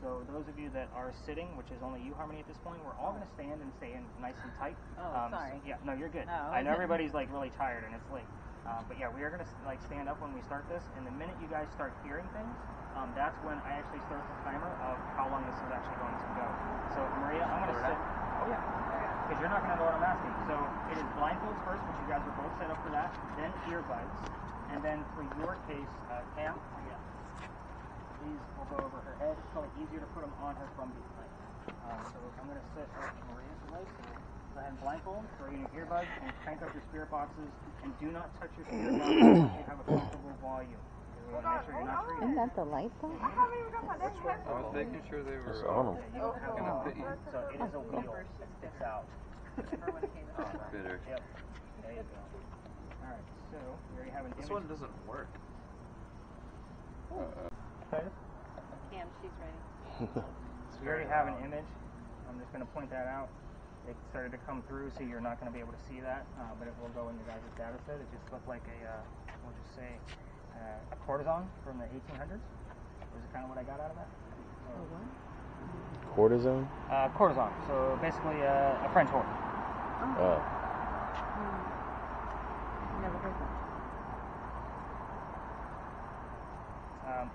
So those of you that are sitting, which is only you, Harmony, at this point, we're all going to stand and stay in nice and tight. Oh, sorry. Yeah, no, you're good. Oh, I know okay. everybody's like really tired and it's late. But yeah, we are going to like stand up when we start this, and the minute you guys start hearing things, that's when I actually start the timer of how long this is actually going to go. So Maria, I'm going to sit. Oh yeah, because you're not going to know what I'm asking. So it is blindfolds first, which you guys are both set up for that. Then earbuds, and then for your case, Cam, these will go over her head. It's probably easier to put them on her from behind. So I'm going to sit up Maria's way. So go ahead and blindfold, throw in your earbuds, and crank up your spirit boxes. And do not touch your spirit boxes unless you have a comfortable volume. We want to make sure you're not treating. Isn't that the light though? I haven't even got my damn I headphones. was making sure they were It's on 'em. Yeah, you don't have gonna to. fit you. So it is a wheel. It sticks out. Remember when it came out? bitter. Yep. There you go. Alright, so we already have an This image. one doesn't work. Excited? Cam, she's ready. We already have an image. I'm just going to point that out. It started to come through, so you're not going to be able to see that, but it will go in your guys' data set. It just looked like we'll just say, a courtesan from the 1800s. Was kind of what I got out of that. Cortisone? Courtesan, so basically a French whore. Oh. Never heard that.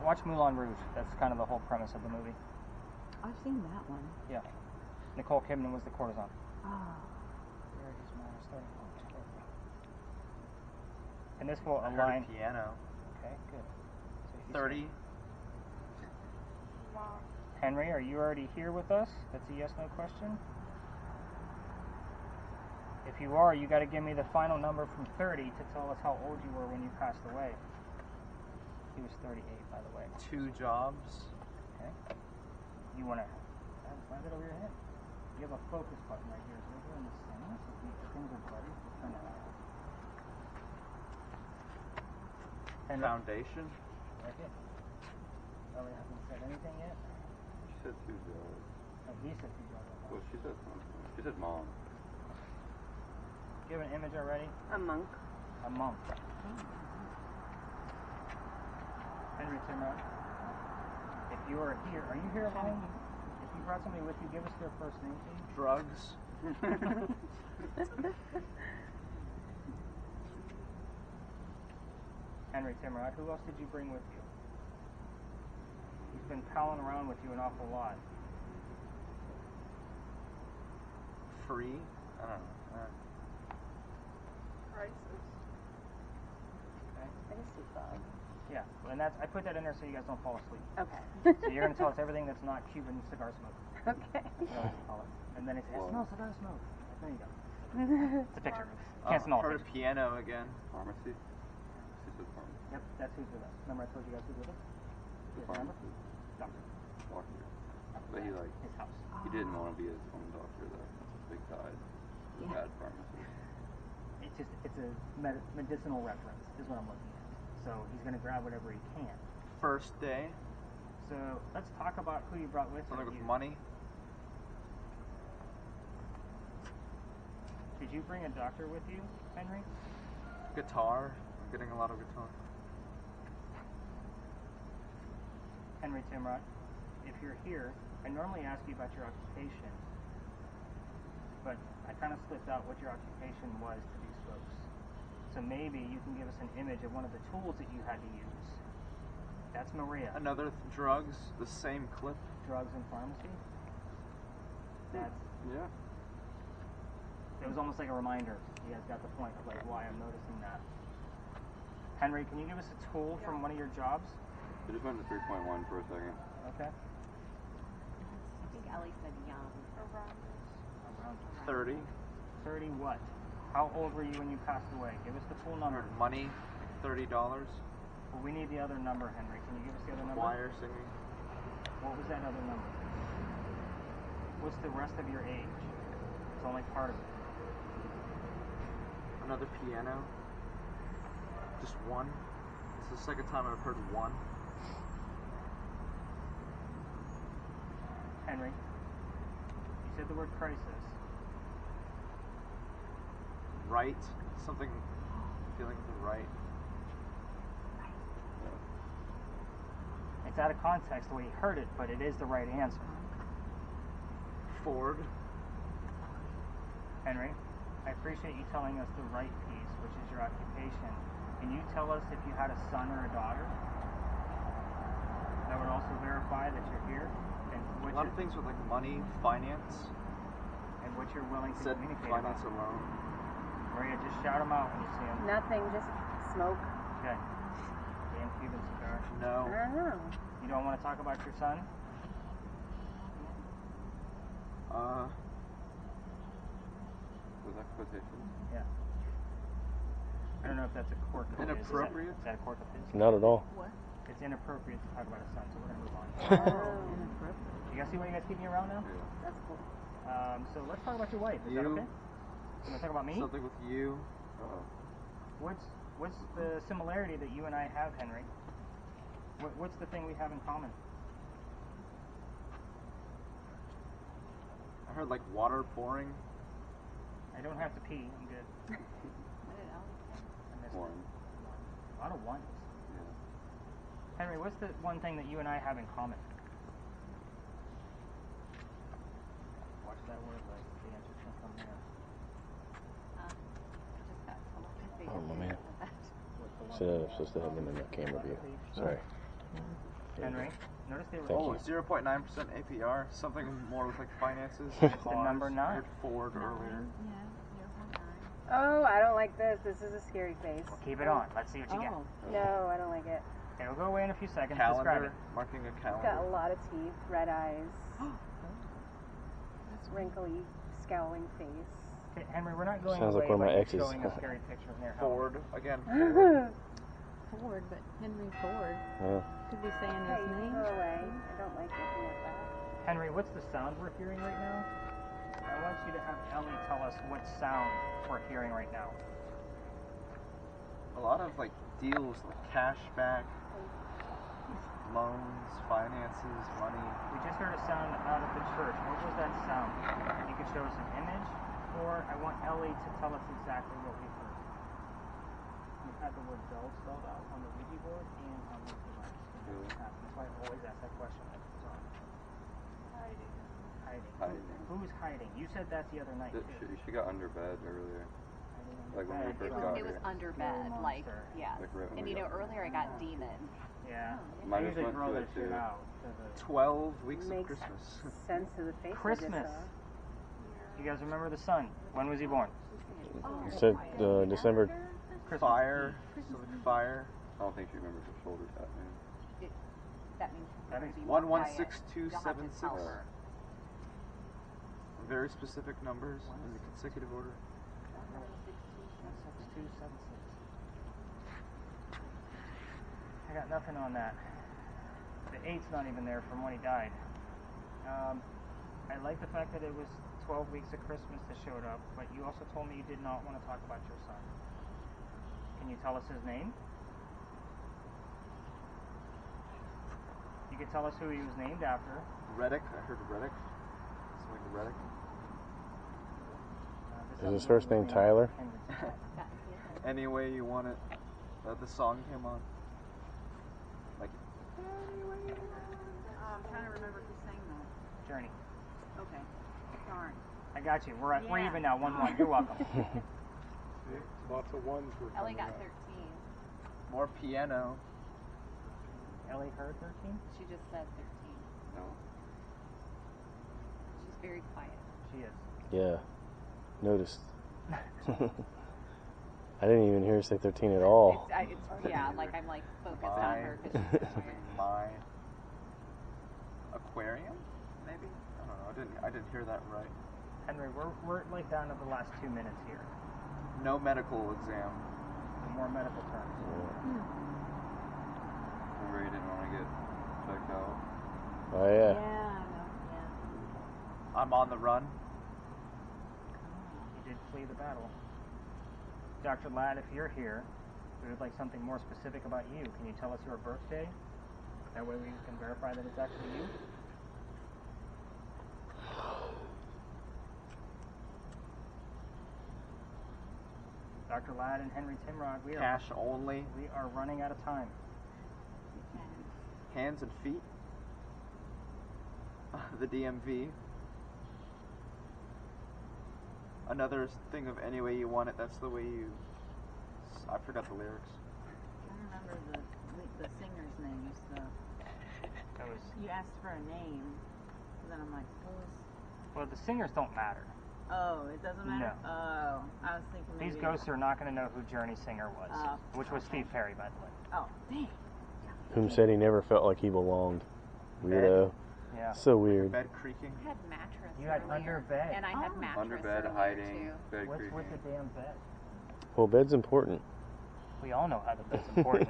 Watch Moulin Rouge. That's kind of the whole premise of the movie. I've seen that one. Yeah. Nicole Kidman was the courtesan. Oh. Where is my starting point? And this will I heard align. a piano. Okay, good. So if you 30. Wow. Henry, are you already here with us? That's a yes/no question. If you are, you got to give me the final number from 30 to tell us how old you were when you passed away. He was 38, by the way. 2 jobs. Okay. You want to slam it over your head. You have a focus button right here. So we're doing the same. So the things are bloody. Just turn that on. And Foundation. right here. Oh, we haven't said anything yet. She said 2 jobs. Oh, he said 2 jobs. Well, she said something. She said mom. Do you have an image already? A monk. A monk. Henry Timrod. If you are here, are you here alone? If you brought somebody with you, give us their first name, please. Drugs. Henry Timrod. Who else did you bring with you? He's been palling around with you an awful lot. Free. I don't know. Crisis. Okay. I just see bug. Yeah, and that's I put that in there so you guys don't fall asleep. Okay. So you're gonna tell us everything that's not Cuban cigar smoke. Okay. You know what to call it. And then it's, it Well- smells cigar smoke. There you go. It's a picture. Can't smell Heard it. a piano again. Pharmacy. She said pharmacy. Yep, that's who's with us. Remember I told you guys who's with us? You guys remember? Pharmacy. Doctor. Doctor. But he like His house. he didn't want to be his own doctor though. Big tide. Yeah. Bad pharmacy. It's a medicinal reference is what I'm looking at. So he's gonna grab whatever he can. First day. So let's talk about who you brought with Something with you. money. Did you bring a doctor with you, Henry? Guitar. I'm getting a lot of guitar. Henry Timrod, if you're here, I normally ask you about your occupation, but I kind of slipped out what your occupation was to these folks. So maybe you can give us an image of one of the tools that you had to use. That's Maria. Another drugs. The same clip. Drugs and pharmacy. That's. Yeah. It was almost like a reminder. You guys got the point of like why I'm noticing that. Henry, can you give us a tool from one of your jobs? I just went to 3.1 for a second. Okay. I think Ellie said young. Around 30. 30 what? How old were you when you passed away? Give us the full number. Money. $30. Well, we need the other number, Henry. Can you give us the other number? Choir singing. What was that other number? What's the rest of your age? It's only part of it. Another piano. Just one. It's the second time I've heard one. Henry, you said the word crisis. Right. Something. Feeling the right. And it's out of context the way you heard it, but it is the right answer. Ford. Henry, I appreciate you telling us the right piece, which is your occupation. Can you tell us if you had a son or a daughter? That would also verify that you're here, and A lot of things with like money, finance. and what you're willing to Said communicate finance about. alone. Maria, just shout them out when you see them. Nothing, just smoke. Okay. Dan Cuban cigar. No. I don't know. You don't want to talk about your son? Was that quotation? Yeah. I don't know if that's a quirk of his. Inappropriate? Is that a quirk of his? Not at all. It's inappropriate to talk about a son, so we're going to move on. Inappropriate. You guys see why you guys keep me around now? Yeah. That's cool. So let's talk about your wife. Is that You. okay? You want to talk about me? Something with you. What's the similarity that you and I have, Henry? What's the thing we have in common? I heard like water pouring. I don't have to pee. I'm good. What did Ellie say? I missed One. it. A lot of ones. Yeah. Henry, what's the one thing that you and I have in common? Watch that word like the answer can come there. Just got told. Oh, my man. What's the one Should have thing? supposed to have them in the camera view. Sorry. Henry, notice they were Thank Oh, you. 0.9% APR. Something more with like finances. It's the number I 9. heard Ford earlier. Oh, I don't like this. This is a scary face. Well, keep it on. Let's see what you get. No, I don't like it. It'll go away in a few seconds. Describe Calendar. it. Marking a It's got a calendar. lot of teeth, red eyes, wrinkly, scowling face. Okay, Henry, we're not going Sounds away like one of my by you exes. showing a scary picture of near home. Ford. Again, Ford. Ford, but Henry Ford. Yeah. Could be saying Hey, his you name. go away. I don't like looking at that. Henry, what's the sound we're hearing right now? I want you to have Ellie tell us what sound we're hearing right now. A lot of like deals, like cash back, loans, finances, money. We just heard a sound out of the church. What was that sound? You could show us an image, or I want Ellie to tell us exactly what we heard. We've had the word bell spelled out on the Ouija board and on the device. Really? That's why I always ask that question when it comes on. Hiding. Hiding. Who's hiding? You said that the other night, too. She got under bed earlier. Hiding under Like when we bed. first It got was, it was here. under Scary bed, like, monster. yes. Like right when And we you know, got earlier I got demon. Yeah. Mine I just usually went throw to that it, shit too. out. 'Cause 12 weeks of Makes Christmas. sense to the face I Christmas. just You guys remember the son? When was he born? You said December. Christmas Fire. Eve. Something fire. I don't think she remembers her shoulder tattoo. That means That makes if you walk by it, 116276. you'll have to tell her. Very specific numbers in the consecutive order. 16276. I got nothing on that. The 8's not even there from when he died. I like the fact that it was 12 weeks of Christmas that showed up, but you also told me you did not want to talk about your son. Can you tell us his name? You could tell us who he was named after. Reddick. I heard Reddick. Something Reddick. This Is his other first one name was Tyler? Henry. Any way you want it. The song came on. Like, I'm trying to remember who sang that. Journey. Okay. Darn. I got you. We're Yeah. even now. 1-1. You're welcome. Lots of ones were Ellie coming got up. 13. more piano. Ellie heard 13? She just said 13. No. She's very quiet. She is. Yeah. Noticed. I didn't even hear her say 13 at all. It's yeah, like I'm like focused on her because she's so quiet. My aquarium, maybe? I don't know. I didn't hear that right. Henry, we're like down to the last 2 minutes here. No medical exam. The more medical terms. Remember you didn't want to get checked out? Oh yeah. Yeah, I know. Yeah. I'm on the run. You did flee the battle. Dr. Ladd, if you're here, we would like something more specific about you. Can you tell us your birthday? That way we can verify that it's actually you. Dr. Ladd and Henry Timrod, we Cash only. are running out of time. hands and feet. The DMV. Another thing of any way you want it, that's the way you... I forgot the lyrics. I remember the singer's names. That was, You asked for a name, and then I'm like, well, the singers don't matter. oh, it doesn't matter? No. Oh, I was thinking maybe... These ghosts are not going to know who Journey singer was, which was okay. Steve Perry, by the way. Oh, dang. Whom said he never felt like he belonged. Weirdo. Yeah. So weird. Bed creaking. I had mattress. You had earlier, under bed. and I had mattress Under bed, earlier, hiding, too. bed What's creaking. with the damn bed? Well, bed's important. We all know how the bed's important.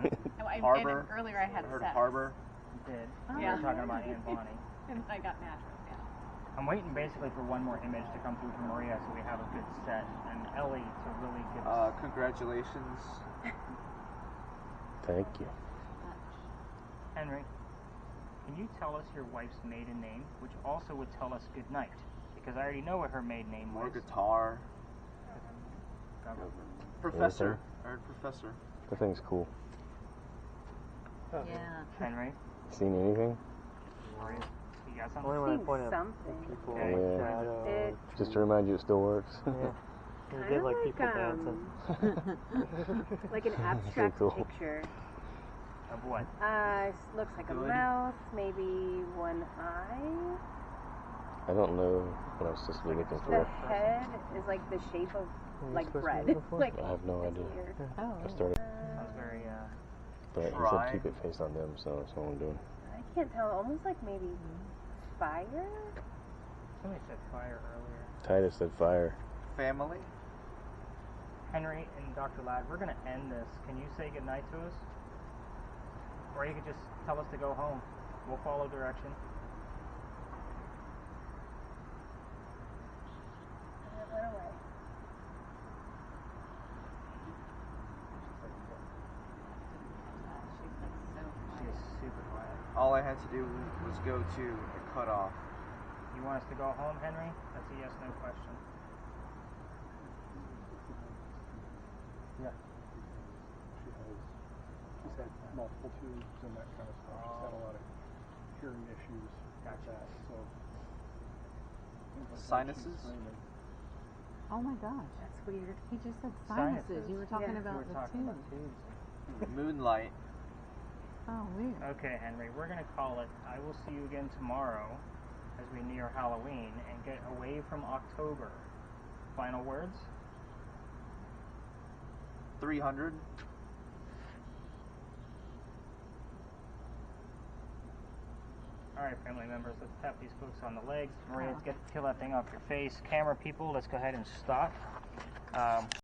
Harbor. And earlier I had I heard sex. Harbor. You did. Oh, We were talking about Aunt Bonnie. And I got mattress, yeah. I'm waiting basically for one more image to come through from Maria so we have a good set, and Ellie to really give us... Congratulations. Thank you. Henry, can you tell us your wife's maiden name, which also would tell us good night? Because I already know what her maiden name More was. guitar. Professor. I heard Professor. The thing's cool. Yeah. Henry, Seen anything? Maria, you got something? I've seen something. Okay. Yeah. It Just to remind you it still works. kind of like an abstract cool. picture. Of what? Looks like a Good. mouth, maybe one eye. I don't know what I was supposed to be looking The for. head is like the shape of like bread. Like I have no it's idea. weird. Oh. I started, Sounds very, but he Try. said keep it faced on them, so that's what I'm doing. I can't tell. Almost like maybe fire. somebody said fire earlier. Titus said fire. Family. Henry and Dr. Ladd, we're going to end this. Can you say goodnight to us? Or you could just tell us to go home. We'll follow direction. Run away. She is super quiet. All I had to do was go to the cutoff. You want us to go home, Henry? That's a yes/no question. Yeah. She's had multiple tubes and that kind of stuff. She's had a lot of hearing issues like that. So Sinuses? Oh my gosh. That's weird. He just said Sinuses. sinuses. You were talking Yeah. about We were the talking tube. about tubes. Moonlight. Oh, weird. Okay, Henry, we're going to call it. I will see you again tomorrow as we near Halloween and get away from October. Final words? 300. All right, family members, let's tap these folks on the legs. Maria, let's peel that thing off your face. Camera people, let's go ahead and stop.